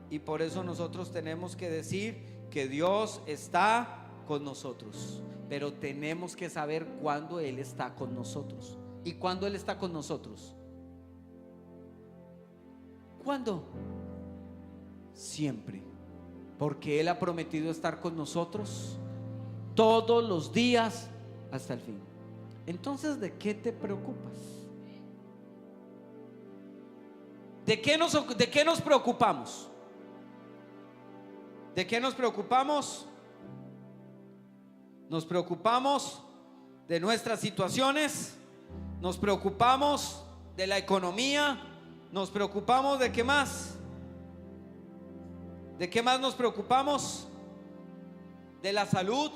Y por eso nosotros tenemos que decir que Dios está con nosotros. Pero tenemos que saber cuándo Él está con nosotros. ¿Y cuándo Él está con nosotros? ¿Cuándo? Siempre. Porque Él ha prometido estar con nosotros todos los días hasta el fin. Entonces, ¿de qué te preocupas? ¿De qué nos preocupamos? ¿De qué nos preocupamos? Nos preocupamos de nuestras situaciones, nos preocupamos de la economía, nos preocupamos de qué más. ¿De qué más nos preocupamos? De la salud,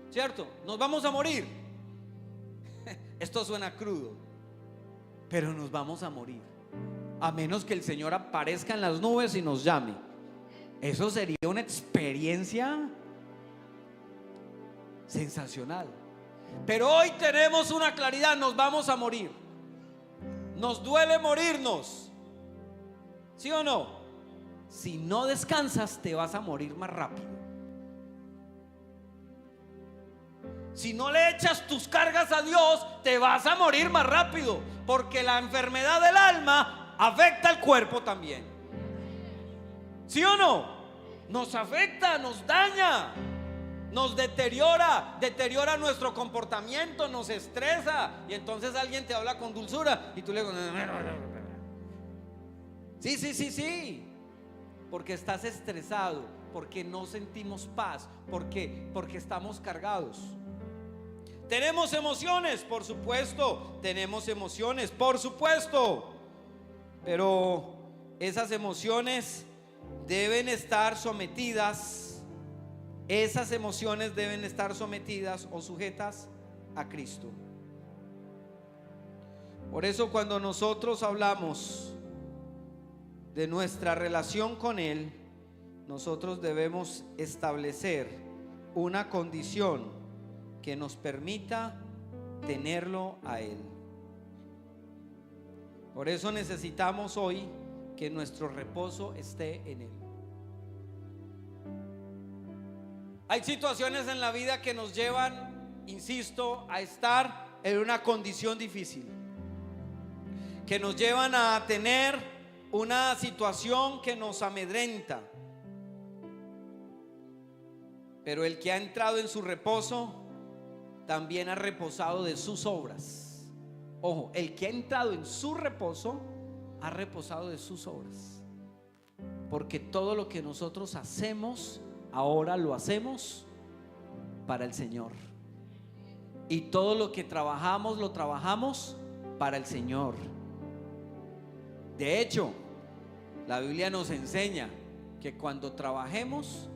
¿cierto? Nos vamos a morir. Esto suena crudo, pero nos vamos a morir, a menos que el Señor aparezca en las nubes y nos llame. Eso sería una experiencia sensacional. Pero hoy tenemos una claridad: nos vamos a morir. Nos duele morirnos, ¿sí o no? Si no descansas, te vas a morir más rápido. Si no le echas tus cargas a Dios, te vas a morir más rápido, porque la enfermedad del alma afecta al cuerpo también. ¿Sí o no? Nos afecta, nos daña, nos deteriora nuestro comportamiento, nos estresa. Y entonces alguien te habla con dulzura y tú le dices: sí, porque estás estresado, porque no sentimos paz, porque estamos cargados. Tenemos emociones, por supuesto, tenemos emociones, por supuesto, pero esas emociones deben estar sometidas, o sujetas a Cristo. Por eso cuando nosotros hablamos de nuestra relación con Él, nosotros debemos establecer una condición que nos permita tenerlo a Él. Por eso necesitamos hoy que nuestro reposo esté en Él. Hay situaciones en la vida que nos llevan, insisto, a estar en una condición difícil, que nos llevan a tener una situación que nos amedrenta. Pero el que ha entrado en su reposo también ha reposado de sus obras. Ojo, el que ha entrado en su reposo ha reposado de sus obras. Porque todo lo que nosotros hacemos ahora lo hacemos para el Señor. Y todo lo que trabajamos lo trabajamos para el Señor. De hecho, la Biblia nos enseña que cuando trabajemos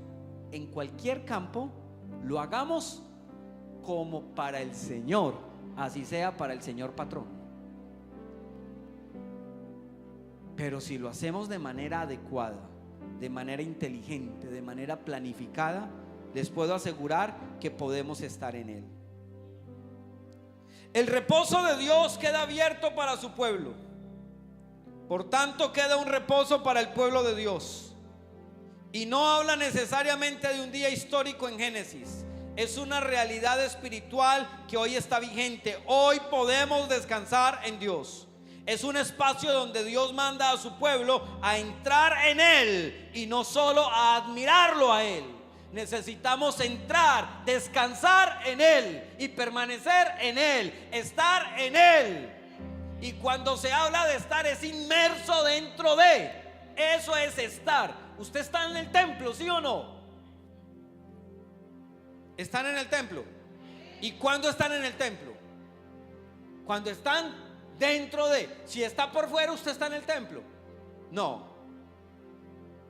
en cualquier campo, lo hagamos como para el Señor, así sea para el Señor patrón. Pero si lo hacemos de manera adecuada, de manera inteligente, de manera planificada, les puedo asegurar que podemos estar en Él. El reposo de Dios queda abierto para su pueblo. Por tanto, queda un reposo para el pueblo de Dios. Y no habla necesariamente de un día histórico en Génesis. Es una realidad espiritual que hoy está vigente. Hoy podemos descansar en Dios. Es un espacio donde Dios manda a su pueblo a entrar en Él y no solo a admirarlo a Él. Necesitamos entrar, descansar en Él y permanecer en Él, estar en Él. Y cuando se habla de estar, es inmerso dentro de. Eso es estar. Usted está en el templo, ¿sí o no? ¿Están en el templo? ¿Y cuándo están en el templo? Cuando están dentro de. Si está por fuera, ¿usted está en el templo? No.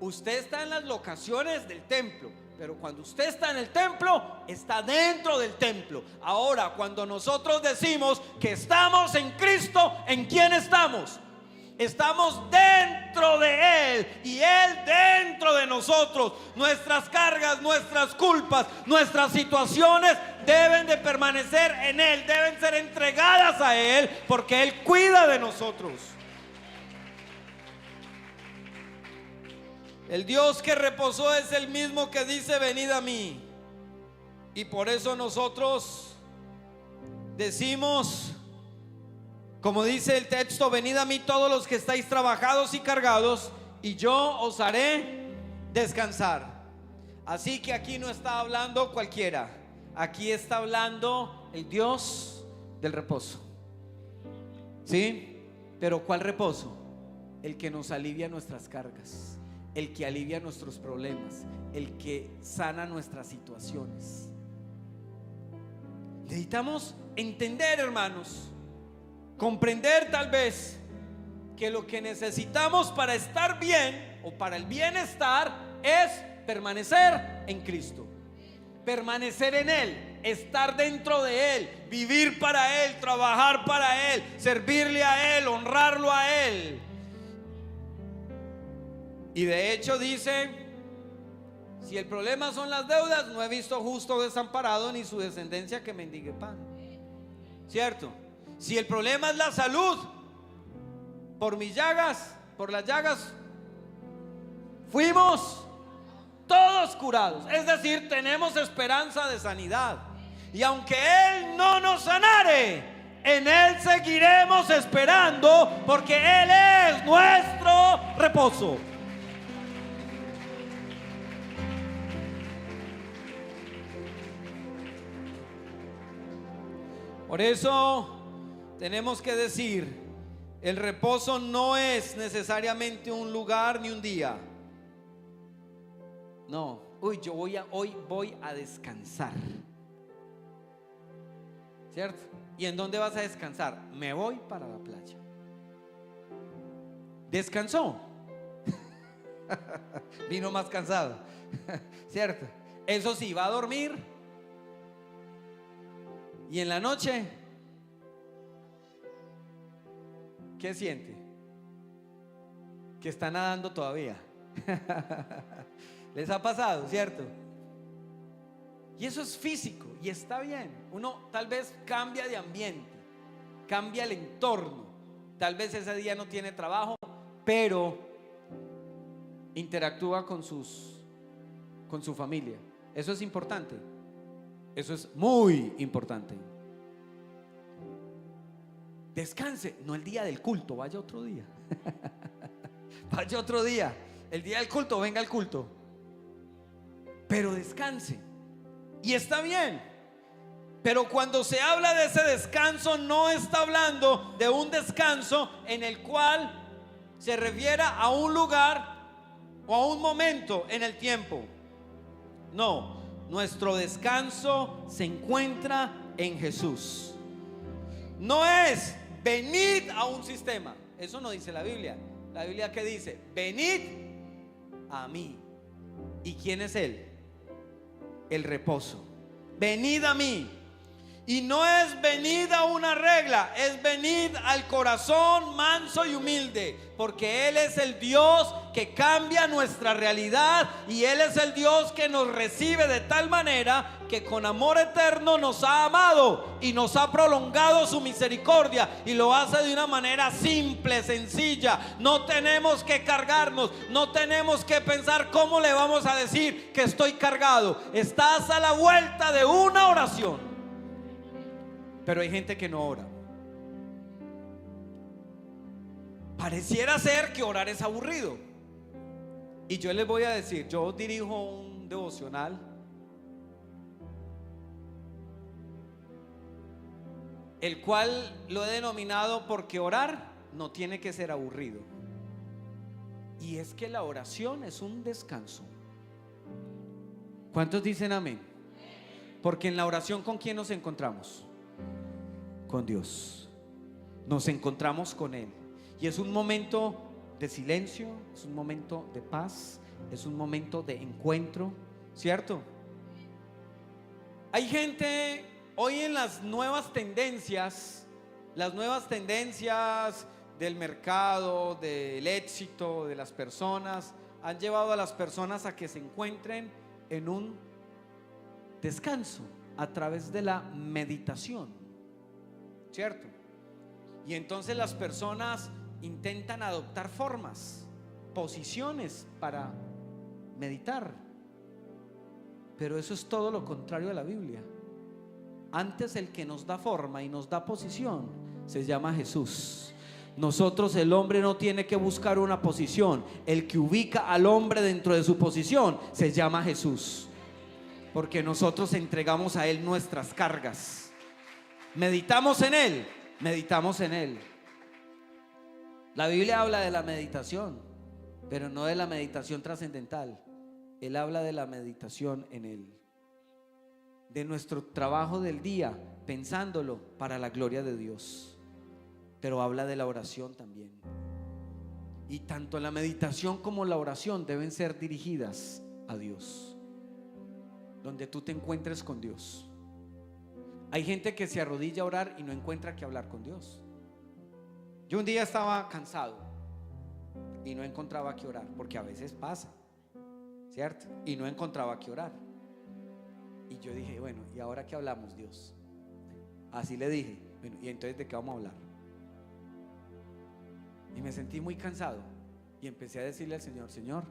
Usted está en las locaciones del templo, pero cuando usted está en el templo, está dentro del templo. Ahora, cuando nosotros decimos que estamos en Cristo, ¿en quién estamos? Estamos dentro de Él y Él dentro de nosotros. Nuestras cargas, nuestras culpas, nuestras situaciones deben de permanecer en Él, deben ser entregadas a Él, porque Él cuida de nosotros. El Dios que reposó es el mismo que dice: venid a mí. Y por eso nosotros decimos, como dice el texto: venid a mí todos los que estáis trabajados y cargados, y yo os haré descansar. Así que aquí no está hablando cualquiera, aquí está hablando el Dios del reposo. ¿Sí? Pero ¿cuál reposo? El que nos alivia nuestras cargas, el que alivia nuestros problemas, el que sana nuestras situaciones. Necesitamos entender, hermanos, comprender tal vez que lo que necesitamos para estar bien o para el bienestar es permanecer en Cristo, permanecer en Él, estar dentro de Él, vivir para Él, trabajar para Él, servirle a Él, honrarlo a Él. Y de hecho dice: si el problema son las deudas, no he visto justo desamparado ni su descendencia que mendigue pan. ¿Cierto? Si el problema es la salud, por mis llagas, por las llagas, fuimos todos curados. Es decir, tenemos esperanza de sanidad. Y aunque Él no nos sanare, en Él seguiremos esperando, porque Él es nuestro reposo. Por eso tenemos que decir: el reposo no es necesariamente un lugar ni un día. No, hoy voy a descansar. ¿Cierto? ¿Y en dónde vas a descansar? Me voy para la playa. ¿Descansó? Vino más cansado. ¿Cierto? Eso sí, va a dormir. Y en la noche, ¿qué siente? Que está nadando todavía. ¿Les ha pasado, cierto? Y eso es físico y está bien. Uno tal vez cambia de ambiente, cambia el entorno. Tal vez ese día no tiene trabajo, pero interactúa con su familia. Eso es importante. Eso es muy importante. Descanse, no el día del culto, vaya otro día. Vaya otro día. El día del culto, venga al culto. Pero descanse. Y está bien. Pero cuando se habla de ese descanso, no está hablando de un descanso en el cual se refiera a un lugar o a un momento en el tiempo. No. Nuestro descanso se encuentra en Jesús. No es venid a un sistema. Eso no dice la Biblia. La Biblia, ¿qué dice? Venid a mí. ¿Y quién es Él? El reposo. Venid a mí. Y no es venid a una regla, es venid al corazón manso y humilde, porque Él es el Dios que cambia nuestra realidad y Él es el Dios que nos recibe de tal manera que con amor eterno nos ha amado y nos ha prolongado su misericordia, y lo hace de una manera simple, sencilla. No tenemos que cargarnos, no tenemos que pensar cómo le vamos a decir que estoy cargado. Estás a la vuelta de una oración. Pero hay gente que no ora. Pareciera ser que orar es aburrido. Y yo les voy a decir, yo dirijo un devocional, el cual lo he denominado porque orar no tiene que ser aburrido. Y es que la oración es un descanso. ¿Cuántos dicen amén? Porque en la oración, ¿con quién nos encontramos? Con Dios. Nos encontramos con Él. Y es un momento de silencio, es un momento de paz, es un momento de encuentro, ¿cierto? Hay gente hoy en las nuevas tendencias del mercado, del éxito de las personas, han llevado a las personas a que se encuentren en un descanso a través de la meditación, ¿cierto? Y entonces las personas intentan adoptar formas, posiciones para meditar, pero eso es todo lo contrario a la Biblia. Antes el que nos da forma y nos da posición se llama Jesús. Nosotros, el hombre no tiene que buscar una posición, el que ubica al hombre dentro de su posición se llama Jesús, porque nosotros entregamos a Él nuestras cargas, meditamos en Él, meditamos en Él. La Biblia habla de la meditación, pero no de la meditación trascendental. Él habla de la meditación en Él, de nuestro trabajo del día, pensándolo para la gloria de Dios. Pero habla de la oración también. Y tanto la meditación como la oración deben ser dirigidas a Dios, donde tú te encuentres con Dios. Hay gente que se arrodilla a orar y no encuentra que hablar con Dios. Yo un día estaba cansado y no encontraba que orar, porque a veces pasa, ¿cierto? Y no encontraba que orar. Y yo dije, bueno, ¿y ahora qué hablamos, Dios? Así le dije, bueno, ¿y entonces de qué vamos a hablar? Y me sentí muy cansado y empecé a decirle al Señor, Señor,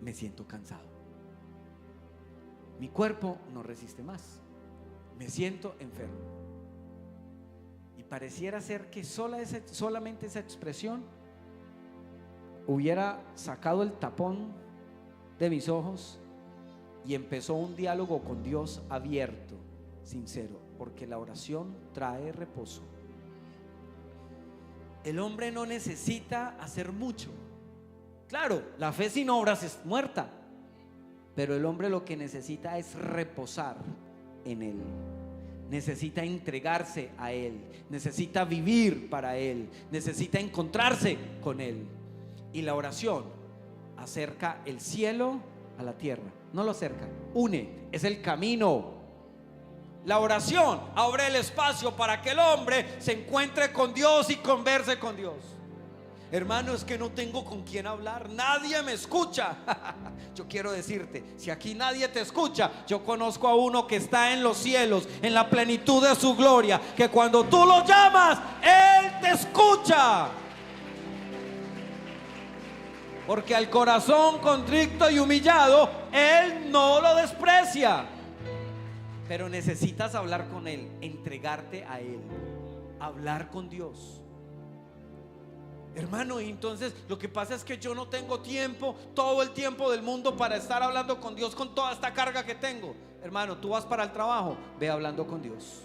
me siento cansado. Mi cuerpo no resiste más. Me siento enfermo. Y pareciera ser que solamente esa expresión hubiera sacado el tapón de mis ojos y empezó un diálogo con Dios abierto, sincero, porque la oración trae reposo. El hombre no necesita hacer mucho. Claro, la fe sin obras es muerta, pero el hombre lo que necesita es reposar en Él. Necesita entregarse a Él, necesita vivir para Él, necesita encontrarse con Él. Y la oración acerca el cielo a la tierra, no lo acerca, une, es el camino. La oración abre el espacio para que el hombre se encuentre con Dios y converse con Dios. Hermano, es que no tengo con quién hablar, nadie me escucha. Yo quiero decirte, si aquí nadie te escucha, yo conozco a uno que está en los cielos, en la plenitud de su gloria, que cuando tú lo llamas, Él te escucha. Porque al corazón contrito y humillado, Él no lo desprecia. Pero necesitas hablar con Él, entregarte a Él, hablar con Dios. Hermano, y entonces lo que pasa es que yo no tengo tiempo, todo el tiempo del mundo para estar hablando con Dios con toda esta carga que tengo. Hermano, tú vas para el trabajo, ve hablando con Dios,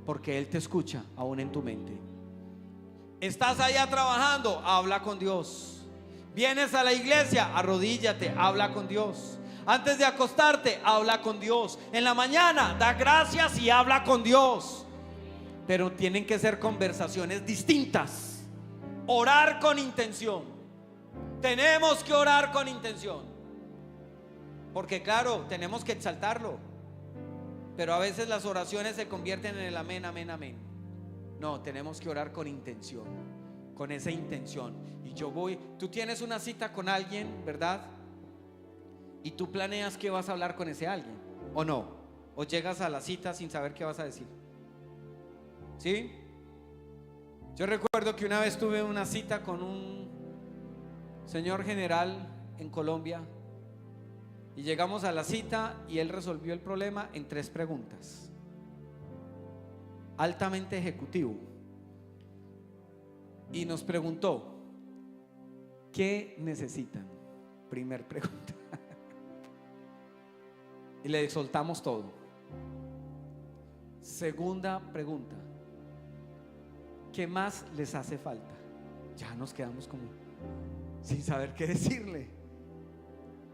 porque Él te escucha aún en tu mente. Estás allá trabajando, habla con Dios. Vienes a la iglesia, arrodíllate, habla con Dios. Antes de acostarte, habla con Dios. En la mañana, da gracias y habla con Dios. Pero tienen que ser conversaciones distintas. Orar con intención. Tenemos que orar con intención. Porque claro, tenemos que exaltarlo. Pero a veces las oraciones se convierten en el amén, amén, amén. No, tenemos que orar con intención. Con esa intención. Y tú tienes una cita con alguien, ¿verdad? Y tú planeas qué vas a hablar con ese alguien, ¿o no? O llegas a la cita sin saber qué vas a decir. ¿Sí? Yo recuerdo que una vez tuve una cita con un señor general en Colombia y llegamos a la cita y él resolvió el problema en 3 preguntas. Altamente ejecutivo. Y nos preguntó, ¿qué necesitan? Primer pregunta. Y le soltamos todo. Segunda pregunta, ¿qué más les hace falta? Ya nos quedamos como sin saber qué decirle,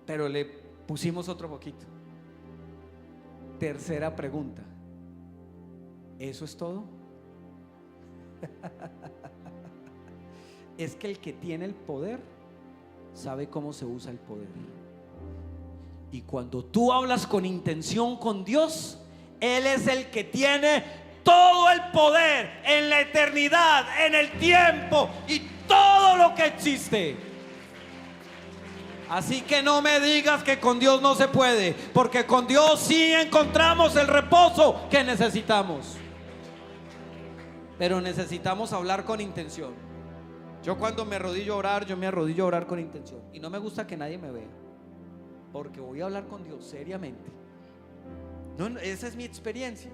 pero le pusimos otro poquito. Tercera pregunta. ¿Eso es todo? Es que el que tiene el poder sabe cómo se usa el poder. Y cuando tú hablas con intención con Dios, Él es el que tiene todo el poder en la eternidad, en el tiempo y todo lo que existe. Así que no me digas que con Dios no se puede, porque con Dios sí encontramos el reposo que necesitamos. Pero necesitamos hablar con intención. Yo cuando me arrodillo a orar, yo me arrodillo a orar con intención. Y no me gusta que nadie me vea, porque voy a hablar con Dios seriamente. No, esa es mi experiencia.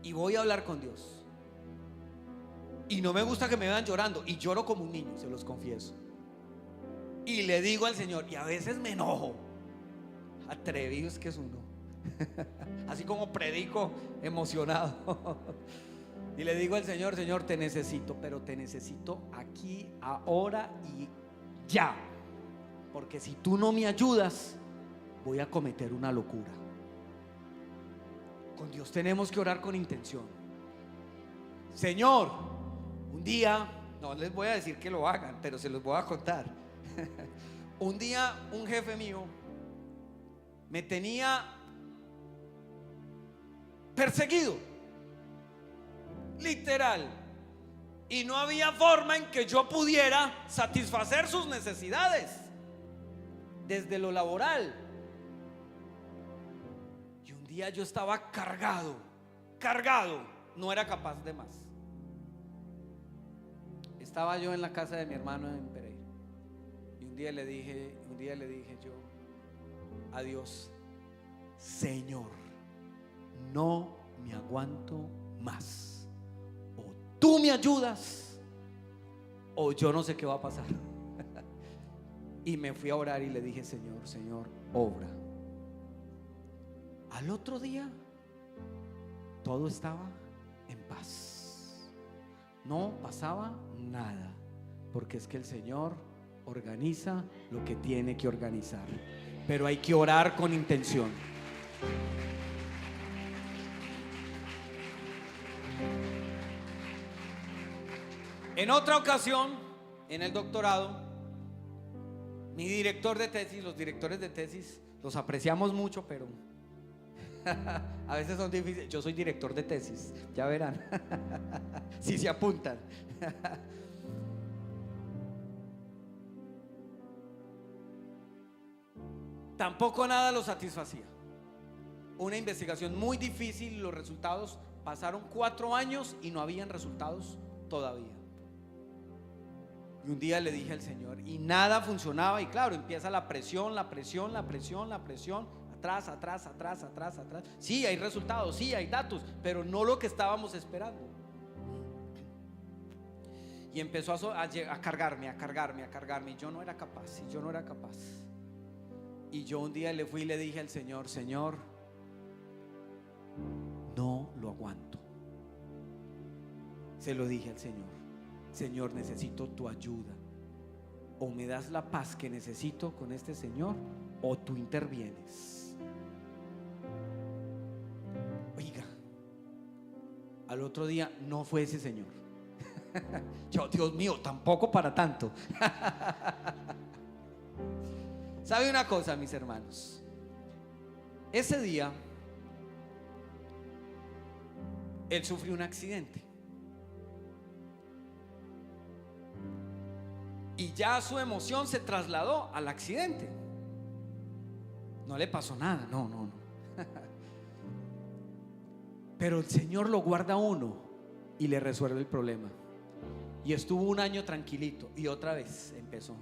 Y voy a hablar con Dios. Y no me gusta que me vean llorando. Y lloro como un niño, se los confieso. Y le digo al Señor, y a veces me enojo. Atrevido es que es uno. Así como predico emocionado. Y le digo al Señor, Señor, te necesito, pero te necesito aquí, ahora y ya. Porque si tú no me ayudas, voy a cometer una locura. Con Dios tenemos que orar con intención. Señor, un día, no les voy a decir que lo hagan, pero se los voy a contar. Un día un jefe mío me tenía perseguido, literal, y no había forma en que yo pudiera satisfacer sus necesidades desde lo laboral. Y un día yo estaba cargado, no era capaz de más. Estaba yo en la casa de mi hermano en Pereira, y un día le dije yo a Dios, Señor, no me aguanto más. O tú me ayudas, o yo no sé qué va a pasar. Y me fui a orar y le dije, Señor, obra. Al otro día, todo estaba en paz. No pasaba nada, porque es que el Señor organiza lo que tiene que organizar. Pero hay que orar con intención. En otra ocasión, en el doctorado, mi director de tesis, los directores de tesis, los apreciamos mucho, pero a veces son difíciles. Yo soy director de tesis, ya verán. Si se apuntan. Tampoco nada lo satisfacía. Una investigación muy difícil, los resultados pasaron 4 años y no habían resultados todavía. Y un día le dije al Señor y nada funcionaba, y claro, empieza la presión, atrás. Sí, hay resultados, sí, hay datos, pero no lo que estábamos esperando. Y empezó a cargarme, y yo no era capaz. Y yo un día le fui y le dije al Señor, Señor, no lo aguanto. Se lo dije al Señor, Señor, necesito tu ayuda. O me das la paz que necesito con este señor, o tú intervienes. Oiga, al otro día no fue ese señor. Yo, Dios mío, tampoco para tanto. ¿Sabe una cosa, mis hermanos? Ese día él sufrió un accidente y ya su emoción se trasladó al accidente. No le pasó nada, no. Pero el Señor lo guarda a uno y le resuelve el problema. Y estuvo 1 año tranquilito y otra vez empezó.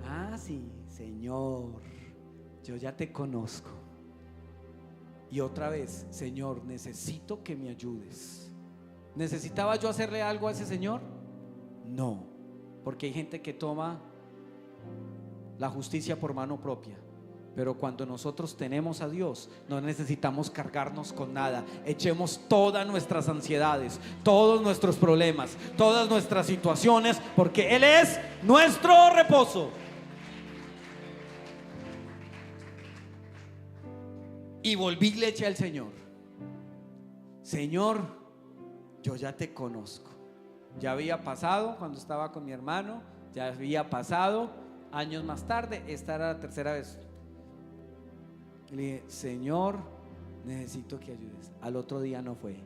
Ah, sí, Señor, yo ya te conozco. Y otra vez, Señor, necesito que me ayudes. ¿Necesitaba yo hacerle algo a ese señor? No, porque hay gente que toma la justicia por mano propia. Pero cuando nosotros tenemos a Dios, no necesitamos cargarnos con nada. Echemos todas nuestras ansiedades, todos nuestros problemas, todas nuestras situaciones, porque Él es nuestro reposo. Y volví y le eché al Señor: Señor, yo ya te conozco. Ya había pasado cuando estaba con mi hermano, ya había pasado años más tarde, esta era la tercera vez. Le dije: Señor, necesito que ayudes. Al otro día no fue.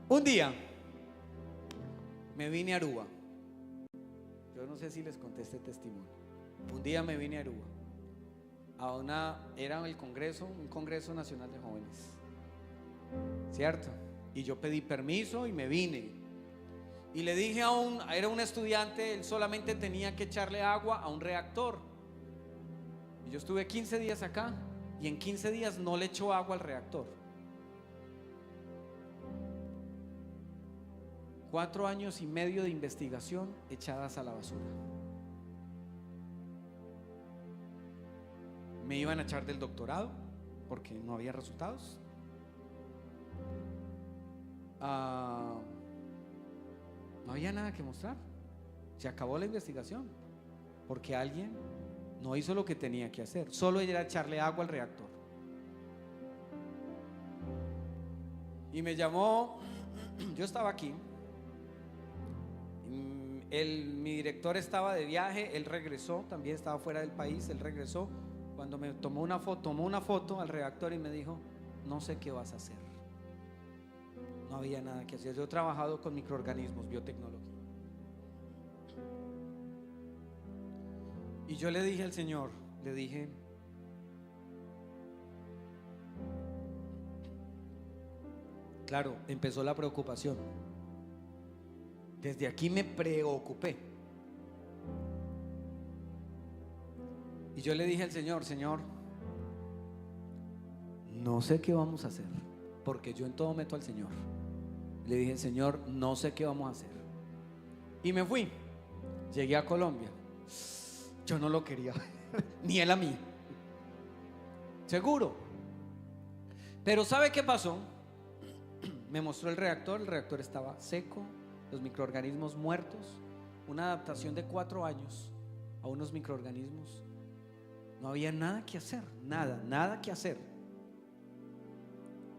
Un día me vine a Aruba. Yo no sé si les conté este testimonio. Un día me vine a Aruba era el congreso, un congreso nacional de jóvenes, ¿cierto? Y yo pedí permiso y me vine. Y le dije era un estudiante, él solamente tenía que echarle agua a un reactor. Y yo estuve 15 días acá y en 15 días no le echó agua al reactor. 4 años y medio de investigación echadas a la basura. Me iban a echar del doctorado porque no había resultados. No había nada que mostrar. Se acabó la investigación porque alguien no hizo lo que tenía que hacer. Solo era echarle agua al reactor. Y me llamó. Yo estaba aquí. Mi director estaba de viaje, él regresó, también estaba fuera del país, él regresó. Cuando me tomó una foto al reactor y me dijo: no sé qué vas a hacer. No había nada que hacer. Yo he trabajado con microorganismos, biotecnología. Y yo le dije al Señor, le dije: claro, empezó la preocupación. Desde aquí me preocupé. Y yo le dije al Señor: Señor, no sé qué vamos a hacer, porque yo en todo meto al Señor. Le dije: Señor, no sé qué vamos a hacer. Y me fui. Llegué a Colombia. Yo no lo quería, ni él a mí, seguro. Pero ¿sabe qué pasó? Me mostró el reactor estaba seco, los microorganismos muertos, una adaptación de 4 años a unos microorganismos. No había nada que hacer, nada que hacer.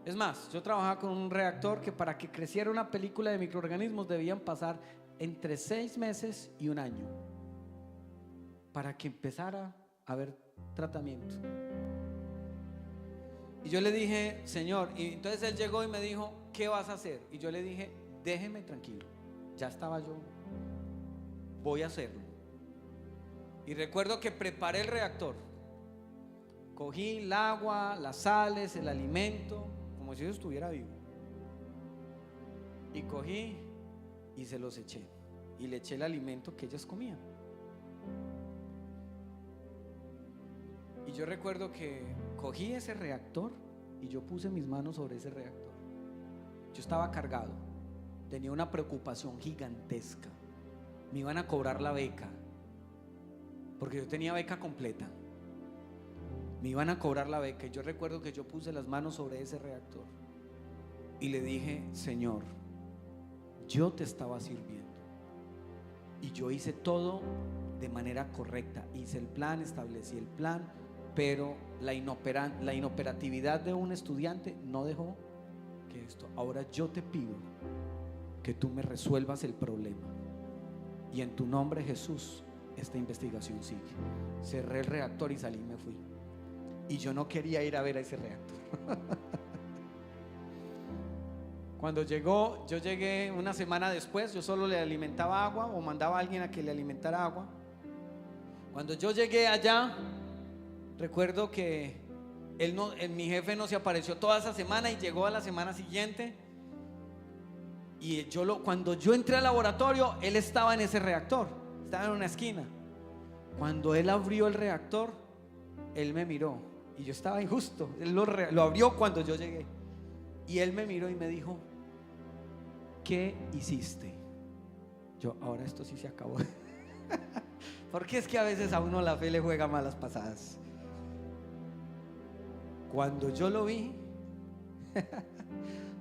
Es más, yo trabajaba con un reactor que para que creciera una película de microorganismos debían pasar entre 6 meses y 1 año para que empezara a haber tratamiento. Y yo le dije: Señor, y entonces él llegó y me dijo: ¿qué vas a hacer? Y yo le dije: déjeme tranquilo, ya estaba yo, voy a hacerlo. Y recuerdo que preparé el reactor, cogí el agua, las sales, el alimento, como si yo estuviera vivo, y cogí y se los eché, y le eché el alimento que ellas comían. Y yo recuerdo que cogí ese reactor y yo puse mis manos sobre ese reactor. Yo estaba cargado, tenía una preocupación gigantesca. Me iban a cobrar la beca, porque yo tenía beca completa. Me iban a cobrar la beca. Y yo recuerdo que yo puse las manos sobre ese reactor y le dije: Señor, yo te estaba sirviendo y yo hice todo de manera correcta. Hice el plan, establecí el plan, pero la inoperatividad de un estudiante no dejó que esto. Ahora yo te pido que tú me resuelvas el problema, y en tu nombre, Jesús, esta investigación sigue. Cerré el reactor y salí y me fui. Y yo no quería ir a ver a ese reactor. Cuando yo llegué una semana después. Yo solo le alimentaba agua o mandaba a alguien a que le alimentara agua. Cuando yo llegué allá, recuerdo que mi jefe no se apareció toda esa semana y llegó a la semana siguiente. Y cuando yo entré al laboratorio, él estaba en ese reactor, estaba en una esquina. Cuando él abrió el reactor, él me miró y yo estaba injusto. Él lo abrió cuando yo llegué y él me miró y me dijo: ¿qué hiciste? Yo: ahora esto sí se acabó. Porque es que a veces a uno la fe le juega malas pasadas. Cuando yo lo vi,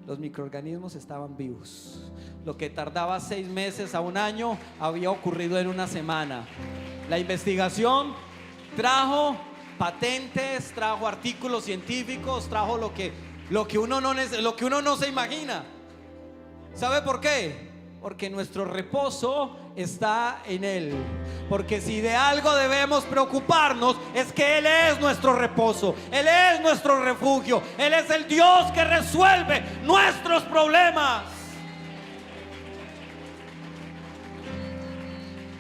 los microorganismos estaban vivos. Lo que tardaba 6 meses a 1 año había ocurrido en 1 semana. La investigación trajo patentes, trajo artículos científicos, trajo lo que uno no se imagina. ¿Sabe por qué? Porque nuestro reposo está en Él. Porque si de algo debemos preocuparnos, es que Él es nuestro reposo, Él es nuestro refugio, Él es el Dios que resuelve nuestros problemas.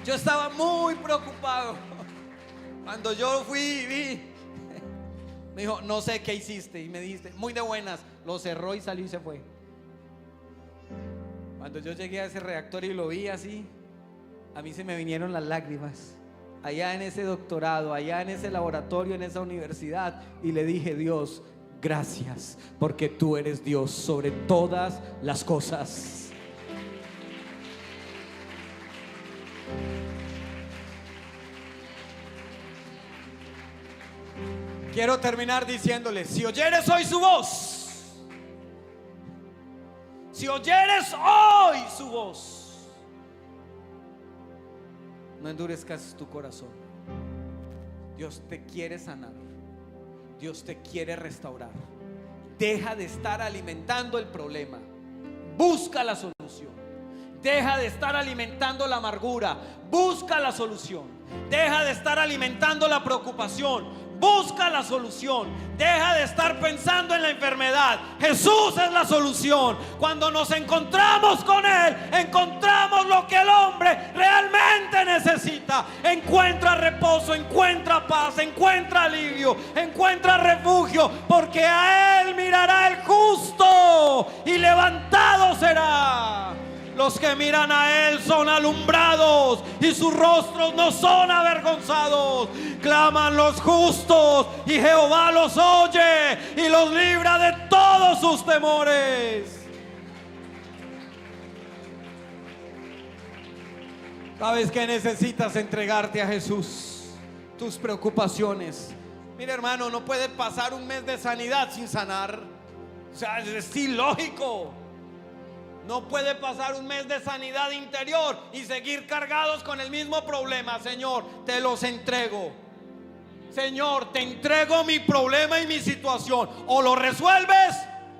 Yo estaba muy preocupado cuando yo fui y vi. Me dijo, no sé qué hiciste. Y me dijiste, muy de buenas. Lo cerró y salió y se fue. Cuando yo llegué a ese reactor y lo vi así, a mí se me vinieron las lágrimas. Allá en ese doctorado, allá en ese laboratorio, en esa universidad. Y le dije, Dios, gracias, porque tú eres Dios sobre todas las cosas. Quiero terminar diciéndole, si oyeres hoy su voz, si oyeres hoy su voz, no endurezcas tu corazón. Dios te quiere sanar, Dios te quiere restaurar. Deja de estar alimentando el problema, busca la solución. Deja de estar alimentando la amargura, busca la solución. Deja de estar alimentando la preocupación, busca la solución. Deja de estar pensando en la enfermedad. Jesús es la solución. Cuando nos encontramos con Él, encontramos lo que el hombre realmente necesita. Encuentra reposo, encuentra paz, encuentra alivio, encuentra refugio, porque a Él mirará el justo y levantado será. Los que miran a Él son alumbrados y sus rostros no son avergonzados. Claman los justos y Jehová los oye y los libra de todos sus temores. ¿Sabes qué necesitas? Entregarte a Jesús, tus preocupaciones. Mira, hermano, no puede pasar un mes de sanidad sin sanar. O sea, es ilógico. No puede pasar un mes de sanidad interior y seguir cargados con el mismo problema. Señor, te los entrego. Señor, te entrego mi problema y mi situación. O lo resuelves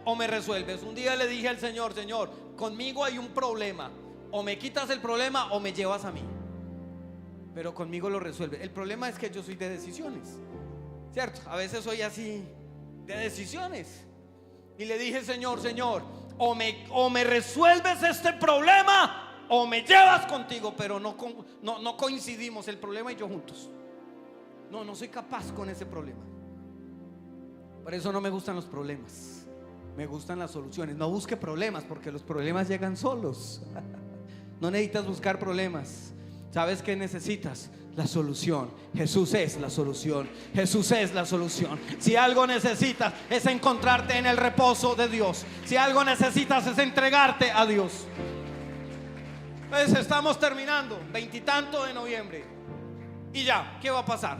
o me resuelves. Un día le dije al Señor, Señor, conmigo hay un problema. O me quitas el problema o me llevas a mí. Pero conmigo lo resuelves. El problema es que yo soy de decisiones, ¿cierto? A veces soy así, de decisiones. Y le dije, Señor, o me resuelves este problema o me llevas contigo. Pero no coincidimos el problema y yo juntos. No soy capaz con ese problema. Por eso no me gustan los problemas, me gustan las soluciones. No busque problemas, porque los problemas llegan solos. No necesitas buscar problemas. ¿Sabes qué necesitas? La solución. Jesús es la solución. Jesús es la solución. Si algo necesitas es encontrarte en el reposo de Dios. Si algo necesitas es entregarte a Dios. Pues estamos terminando, 20 y tanto de noviembre. Y ya, ¿qué va a pasar?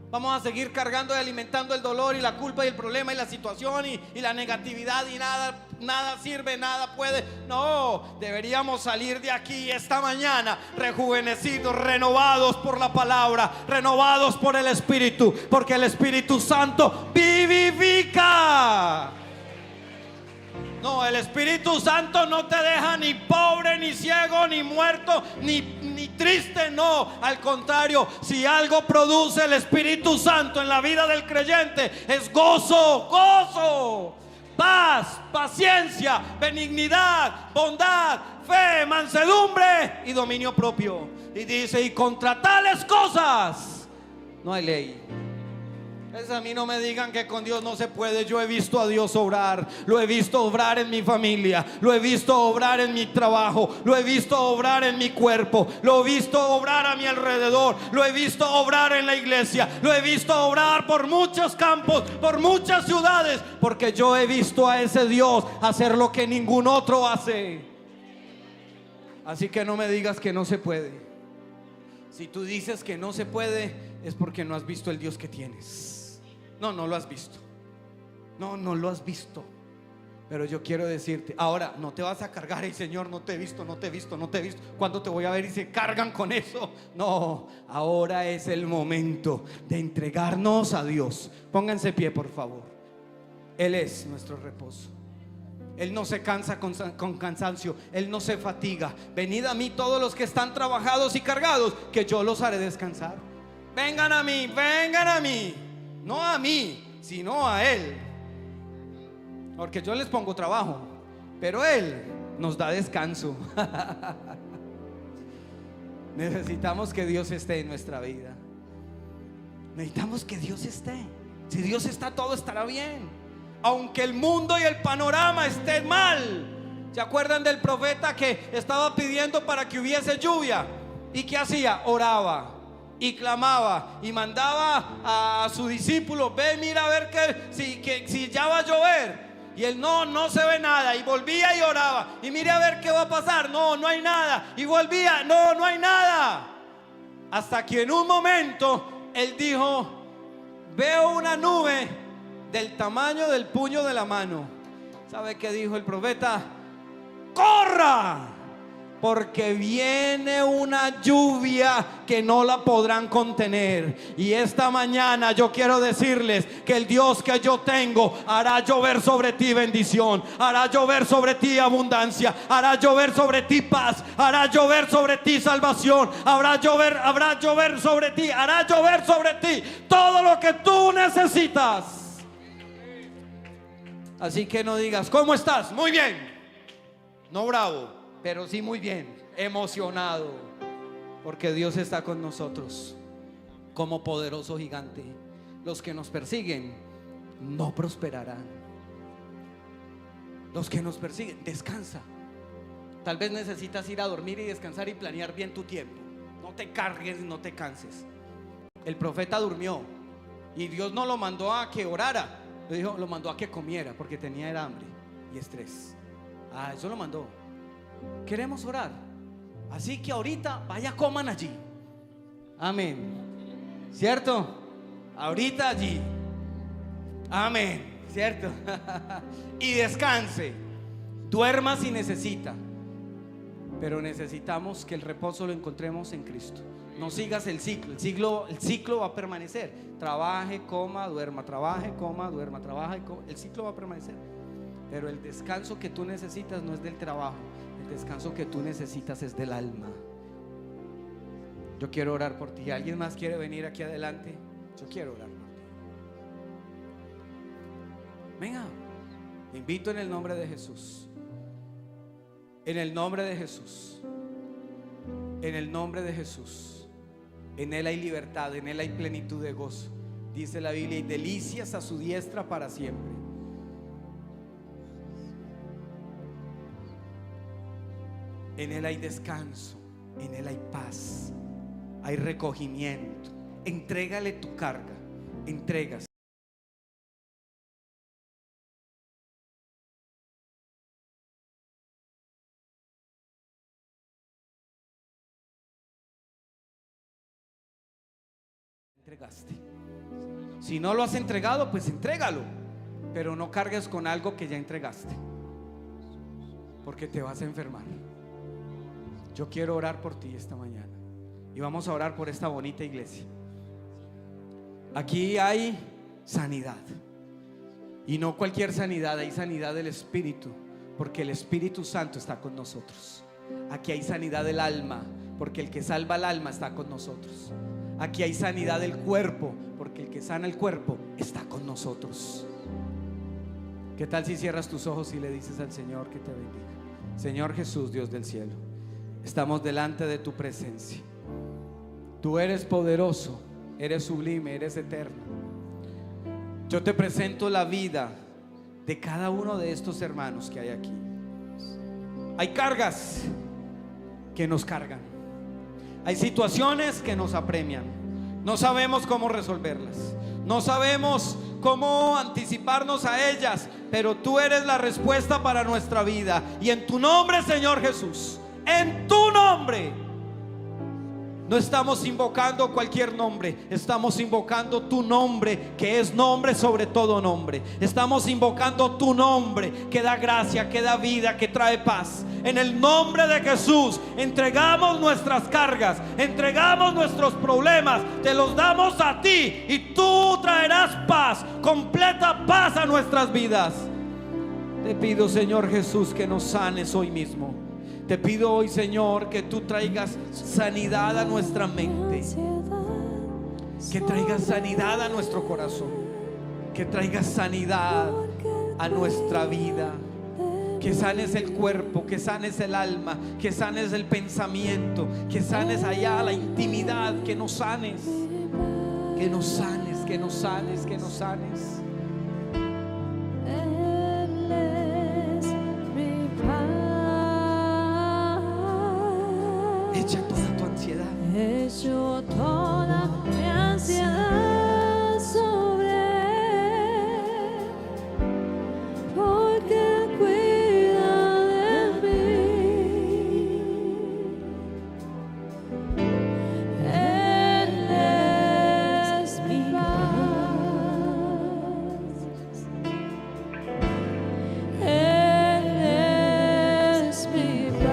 Vamos a seguir cargando y alimentando el dolor y la culpa y el problema y la situación y la negatividad, y nada sirve, nada puede. No, deberíamos salir de aquí esta mañana rejuvenecidos, renovados por la palabra, renovados por el Espíritu, porque el Espíritu Santo vivifica. No, el Espíritu Santo no te deja ni pobre, ni ciego, ni muerto, ni triste. No, al contrario, si algo produce el Espíritu Santo en la vida del creyente es gozo, paz, paciencia, benignidad, bondad, fe, mansedumbre y dominio propio. Y dice, y contra tales cosas no hay ley. A mí no me digan que con Dios no se puede. Yo he visto a Dios obrar. Lo he visto obrar en mi familia, lo he visto obrar en mi trabajo, lo he visto obrar en mi cuerpo, lo he visto obrar a mi alrededor, lo he visto obrar en la iglesia, lo he visto obrar por muchos campos, por muchas ciudades, porque yo he visto a ese Dios hacer lo que ningún otro hace. Así que no me digas que no se puede. Si tú dices que no se puede, es porque no has visto el Dios que tienes. No lo has visto. No lo has visto. Pero yo quiero decirte, ahora no te vas a cargar y Señor, no te he visto, no te he visto, no te he visto. ¿Cuándo te voy a ver? Y se cargan con eso. No, ahora es el momento de entregarnos a Dios. Pónganse de pie, por favor. Él es nuestro reposo. Él no se cansa con cansancio. Él no se fatiga. Venid a mí todos los que están trabajados y cargados, que yo los haré descansar. Vengan a mí, vengan a mí. No a mí, sino a Él. Porque yo les pongo trabajo, pero Él nos da descanso. Necesitamos que Dios esté en nuestra vida. Necesitamos que Dios esté. Si Dios está, todo estará bien. Aunque el mundo y el panorama estén mal. ¿Se acuerdan del profeta que estaba pidiendo para que hubiese lluvia? ¿Y qué hacía? Oraba y clamaba y mandaba a su discípulo: ve, mira a ver si ya va a llover. Y él: no se ve nada. Y volvía y oraba: y mire a ver qué va a pasar. No hay nada. Y volvía: no hay nada. Hasta que en un momento él dijo: veo una nube del tamaño del puño de la mano. ¿Sabe qué dijo el profeta? ¡Corra! Porque viene una lluvia que no la podrán contener. Y esta mañana yo quiero decirles que el Dios que yo tengo hará llover sobre ti bendición, hará llover sobre ti abundancia, hará llover sobre ti paz, hará llover sobre ti salvación, hará llover sobre ti, hará llover sobre ti todo lo que tú necesitas. Así que no digas: ¿cómo estás? Muy bien. No bravo, pero sí muy bien, emocionado, porque Dios está con nosotros como poderoso gigante. Los que nos persiguen no prosperarán. Los que nos persiguen, descansa. Tal vez necesitas ir a dormir y descansar y planear bien tu tiempo. No te cargues, no te canses. El profeta durmió y Dios no lo mandó a que orara, lo mandó a que comiera, porque tenía hambre y estrés. Eso lo mandó. Queremos orar, así que ahorita vaya, coman allí. Amén. ¿Cierto? Ahorita allí. Amén. ¿Cierto? Y descanse. Duerma si necesita. Pero necesitamos que el reposo lo encontremos en Cristo. No sigas el ciclo. El ciclo va a permanecer. Trabaje, coma, duerma. Trabaje, coma, duerma. Trabaje, coma. El ciclo va a permanecer. Pero el descanso que tú necesitas no es del trabajo. El descanso que tú necesitas es del alma. Yo quiero orar por ti. ¿Alguien más quiere venir aquí adelante? Yo quiero orar por ti. Venga, te invito en el nombre de Jesús. En el nombre de Jesús. En el nombre de Jesús. En Él hay libertad, en Él hay plenitud de gozo. Dice la Biblia: y delicias a su diestra para siempre. En Él hay descanso, en Él hay paz, hay recogimiento. Entrégale tu carga, entregas. Entregaste. Si no lo has entregado, pues entrégalo, pero no cargues con algo que ya entregaste, porque te vas a enfermar. Yo quiero orar por ti esta mañana y vamos a orar por esta bonita iglesia. Aquí hay sanidad, y no cualquier sanidad, hay sanidad del Espíritu, porque el Espíritu Santo está con nosotros. Aquí hay sanidad del alma, porque el que salva el alma está con nosotros. Aquí hay sanidad del cuerpo, porque el que sana el cuerpo está con nosotros. ¿Qué tal si cierras tus ojos y le dices al Señor que te bendiga? Señor Jesús, Dios del cielo, estamos delante de tu presencia. Tú eres poderoso, eres sublime, eres eterno. Yo te presento la vida de cada uno de estos hermanos que hay aquí. Hay cargas que nos cargan, hay situaciones que nos apremian. No sabemos cómo resolverlas, no sabemos cómo anticiparnos a ellas, pero tú eres la respuesta para nuestra vida. Y en tu nombre, Señor Jesús, en tu nombre, No estamos invocando cualquier nombre, estamos invocando tu nombre, que es nombre sobre todo nombre. Estamos invocando tu nombre, que da gracia, que da vida, que trae paz. En el nombre de Jesús entregamos nuestras cargas, entregamos nuestros problemas, te los damos a ti y tú traerás paz, completa paz a nuestras vidas. Te pido, Señor Jesús, que nos sanes hoy mismo. Te pido hoy, Señor, que tú traigas sanidad a nuestra mente, que traigas sanidad a nuestro corazón, que traigas sanidad a nuestra vida, que sanes el cuerpo, que sanes el alma, que sanes el pensamiento, que sanes allá la intimidad, que nos sanes, que nos sanes, que nos sanes, que nos sanes. Echa toda tu ansiedad. Echo toda mi ansiedad sobre él, porque cuida de mí. Él es mi paz. Él es mi paz.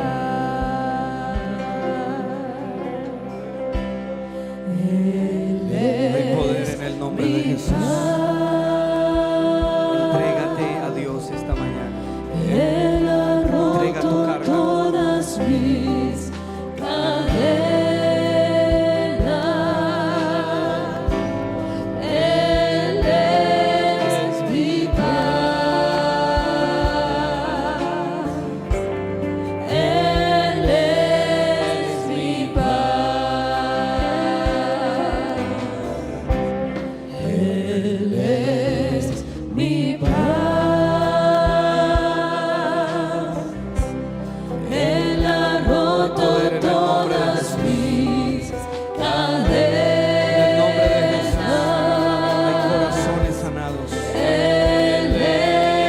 Hay poder en el nombre de Jesús. Entrégate a Dios esta mañana. Él ha Entrega tu roto carga. todas mis cadenas. Él es mi paz. Él es mi paz. Él es mi paz. Él ha roto todas mis En el nombre de Jesús. Hay cadenas. corazones sanados. Él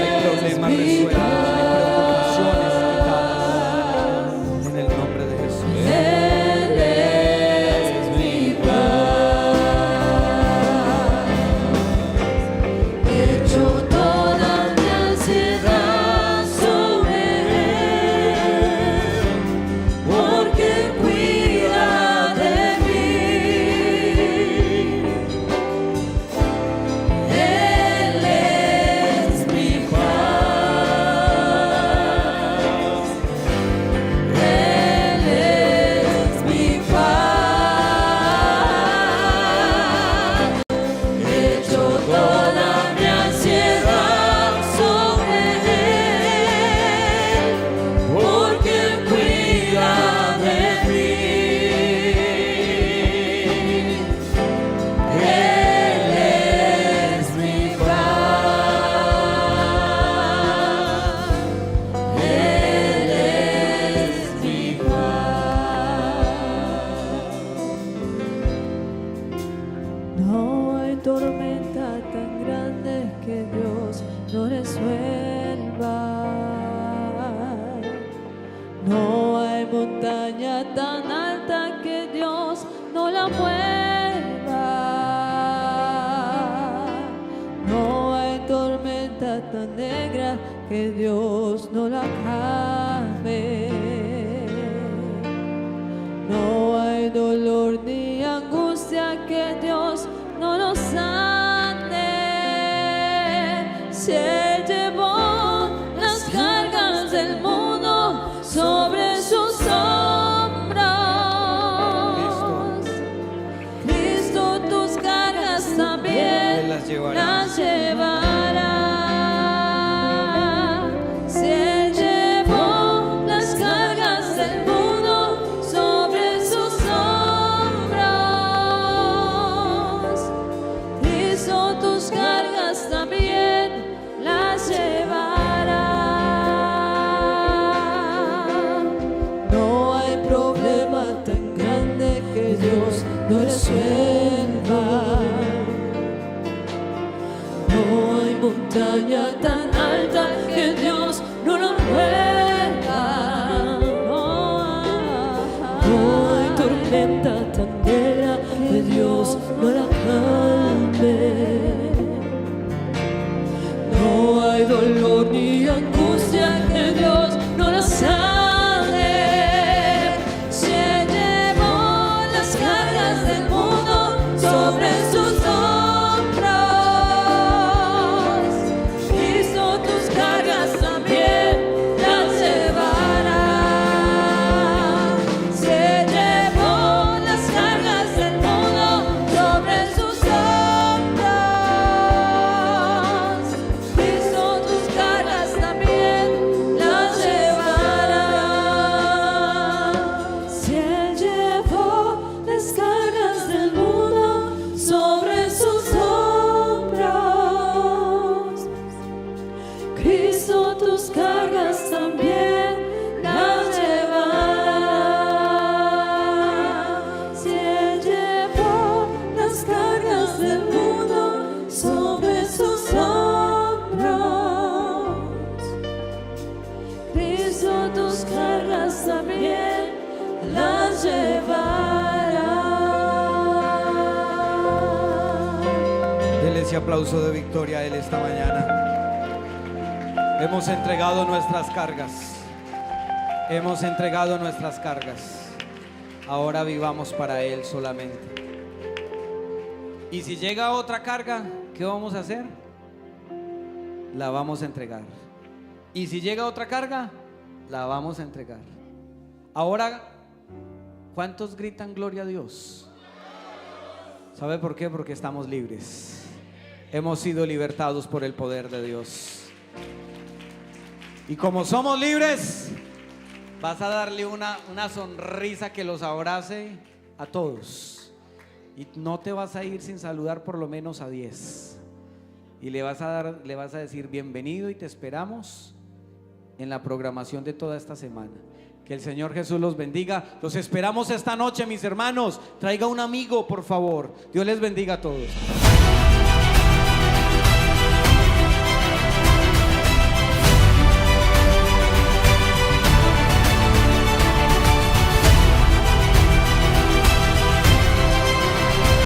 Hay problemas es mi resueltos. Hay preocupaciones paz. quitadas. En el nombre de Jesús. Él es mi paz. Echo toda mi ansiedad sobre él, porque cuida de mí. Él es mi paz. Él es mi paz. Echo toda mi ansiedad sobre él, porque cuida de mí. Él es mi paz. Él es mi paz. No hay tormenta tan grande que Dios no resuelva. No hay montaña tan alta que Dios no la mueva. No hay tormenta tan negra que Dios no la cambie. No hay dolor ni angustia que Dios no lo sane. Si Él llevó las cargas del mundo sobre sus hombros, Cristo tus cargas también Él las llevará. las llevará. Si Él llevó las cargas del mundo sobre sus hombros, Cristo tus cargas también las llevará. No hay problema tan grande que Dios no resuelva. No hay montaña tan alta que Dios no la mueva. No hay tormenta tan dolor ni angustia que Dios no la sane. Se llevó las cargas del mundo sobre sus hombros. Cristo tus cargas también las llevará. Se llevó las cargas del mundo sobre sus hombros. Cristo tus cargas también las llevará. Si Él llevó las cargas del mundo sobre sus hombros, Cristo tus cargas también las llevará. Si Él llevó las cargas del mundo sobre sus hombros, Cristo tus cargas también las llevará. Dele ese aplauso de victoria a Él esta mañana. Hemos entregado nuestras cargas. Hemos entregado nuestras cargas. Ahora vivamos para Él solamente. Y si llega otra carga, ¿qué vamos a hacer? La vamos a entregar. Y si llega otra carga, la vamos a entregar. Ahora, ¿cuántos gritan gloria a Dios? ¿Sabe por qué? Porque estamos libres. Hemos sido libertados por el poder de Dios. Y como somos libres, vas a darle una sonrisa que los abrace a todos. Y no te vas a ir sin saludar por lo menos a 10. Y le vas a decir bienvenido y te esperamos en la programación de toda esta semana. Que el Señor Jesús los bendiga. Los esperamos esta noche, mis hermanos. Traiga un amigo, por favor. Dios les bendiga a todos.